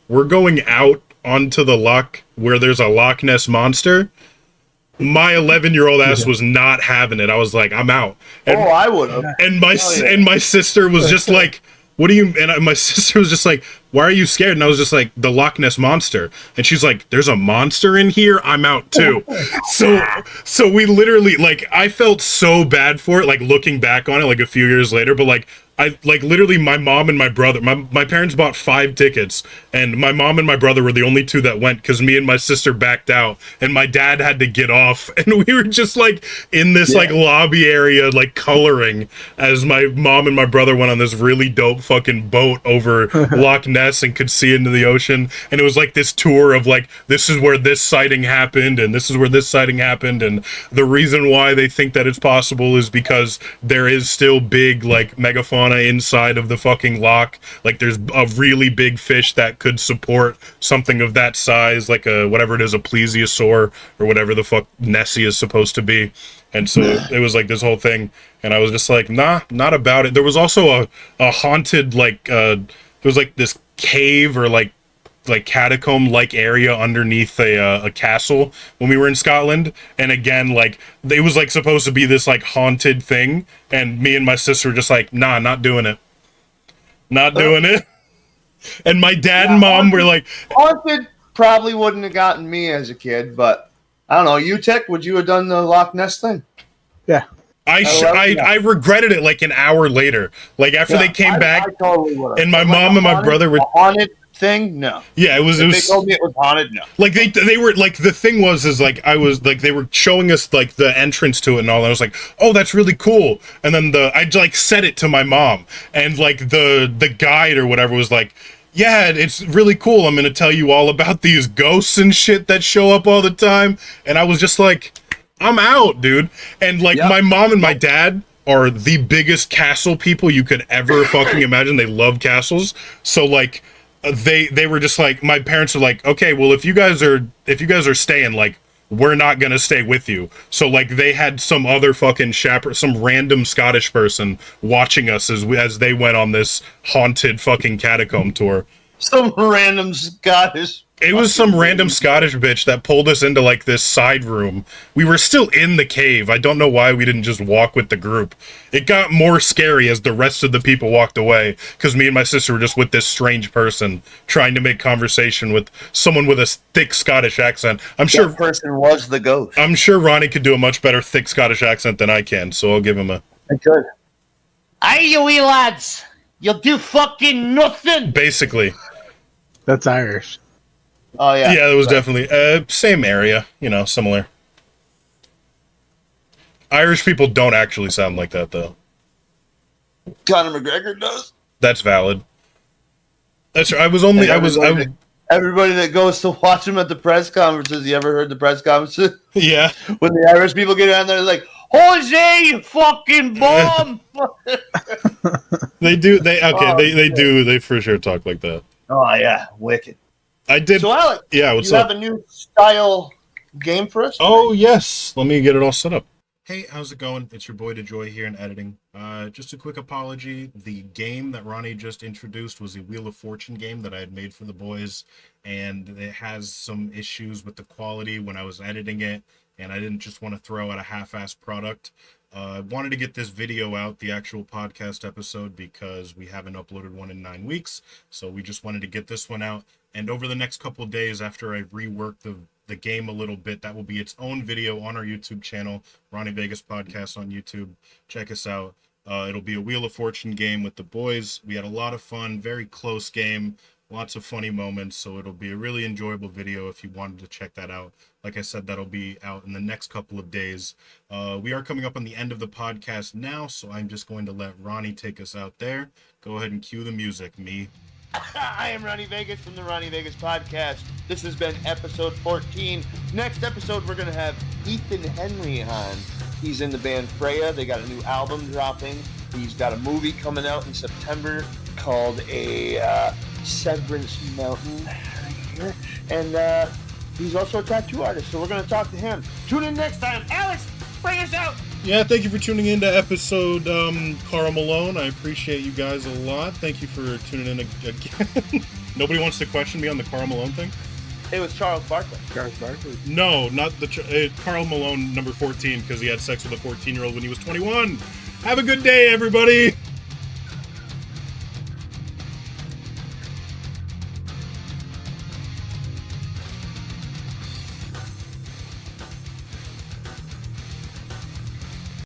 We're going out onto the loch where there's a Loch Ness monster. My 11-year-old ass was not having it. I was like, I'm out. And, I would have. And my sister was just like, what do you... And my sister was just like, why are you scared? And I was just like, the Loch Ness monster. And she's like, there's a monster in here? I'm out too. So we literally, like, I felt so bad for it, like, looking back on it, like, a few years later. But, like, literally my mom and my brother, my parents bought 5 tickets, and my mom and my brother were the only 2 that went because me and my sister backed out, and my dad had to get off, and we were just like in this like lobby area, like coloring as my mom and my brother went on this really dope fucking boat over Loch Ness and could see into the ocean. And it was like this tour of like, this is where this sighting happened, and this is where this sighting happened, and the reason why they think that it's possible is because there is still big like megafauna inside of the fucking loch. Like there's a really big fish that could support something of that size, like a whatever it is, a plesiosaur or whatever the fuck Nessie is supposed to be. And so it was like this whole thing, and I was just like, nah, not about it. There was also a haunted, like, there was like this cave or like catacomb-like area underneath a castle when we were in Scotland. And again, like, it was like supposed to be this like haunted thing, and me and my sister were just like, nah, not doing it. Not doing it. And my dad and mom were like... Haunted probably wouldn't have gotten me as a kid, but I don't know. You, Tick, would you have done the Loch Ness thing? Yeah. I regretted it like an hour later. Like after they came back, I totally would have. and my mom and my brother were... haunted thing? No. Yeah, it was... They told me it was haunted? No. Like they were like, the thing was like, I was like, they were showing us like the entrance to it and all, and I was like, oh, that's really cool. And then I like said it to my mom, and like the guide or whatever was like, yeah, it's really cool. I'm gonna tell you all about these ghosts and shit that show up all the time. And I was just like, I'm out, dude. And like my mom and my dad are the biggest castle people you could ever fucking imagine. They love castles. So like they were just like, my parents are like, okay, well, if you guys are staying, like, we're not gonna stay with you. So like they had some other fucking chaperone, some random Scottish person watching us as they went on this haunted fucking catacomb tour. Some random Scottish. It was some random Scottish bitch that pulled us into like this side room. We were still in the cave. I don't know why we didn't just walk with the group. It got more scary as the rest of the people walked away, because me and my sister were just with this strange person trying to make conversation with someone with a thick Scottish accent. I'm sure that person was the ghost. I'm sure Ronnie could do a much better thick Scottish accent than I can, so I'll give him a... I could. Aye, you wee lads. You'll do fucking nothing. Basically. That's Irish. Oh, yeah. Yeah, it was definitely... same area, you know, similar. Irish people don't actually sound like that, though. Conor McGregor does. That's valid. That's right. Everybody that goes to watch him at the press conferences, you ever heard the press conferences? Yeah. When the Irish people get on there, they're like, Jose, you fucking bomb! They do. They for sure talk like that. Oh, yeah. Wicked. I did. So, Alex, yeah, you have a new style game for us? Oh, yes. Let me get it all set up. Hey, how's it going? It's your boy DeJoy here in editing. Just a quick apology. The game that Ronnie just introduced was a Wheel of Fortune game that I had made for the boys, and it has some issues with the quality when I was editing it, and I didn't just want to throw out a half-assed product. I wanted to get this video out, the actual podcast episode, because we haven't uploaded one in 9 weeks, so we just wanted to get this one out. And over the next couple of days, after I rework the game a little bit, that will be its own video on our YouTube channel, Ronnie Vegas Podcast on YouTube. Check us out. It'll be a Wheel of Fortune game with the boys. We had a lot of fun, very close game, lots of funny moments, so it'll be a really enjoyable video if you wanted to check that out. Like I said, that'll be out in the next couple of days. We are coming up on the end of the podcast now, so I'm just going to let Ronnie take us out there. Go ahead and cue the music, me. I am Ronnie Vegas from the Ronnie Vegas Podcast. This has been episode 14. Next episode, we're going to have Ethan Henry on. He's in the band Freya. They got a new album dropping. He's got a movie coming out in September called A Severance Mountain. Right here. And he's also a tattoo artist, so we're going to talk to him. Tune in next time. Alex, bring us out. Yeah, thank you for tuning in to episode Carl Malone. I appreciate you guys a lot. Thank you for tuning in again. Nobody wants to question me on the Carl Malone thing? It was Charles Barkley. Charles Barkley. No, not the Carl Malone number 14, because he had sex with a 14-year-old when he was 21. Have a good day, everybody.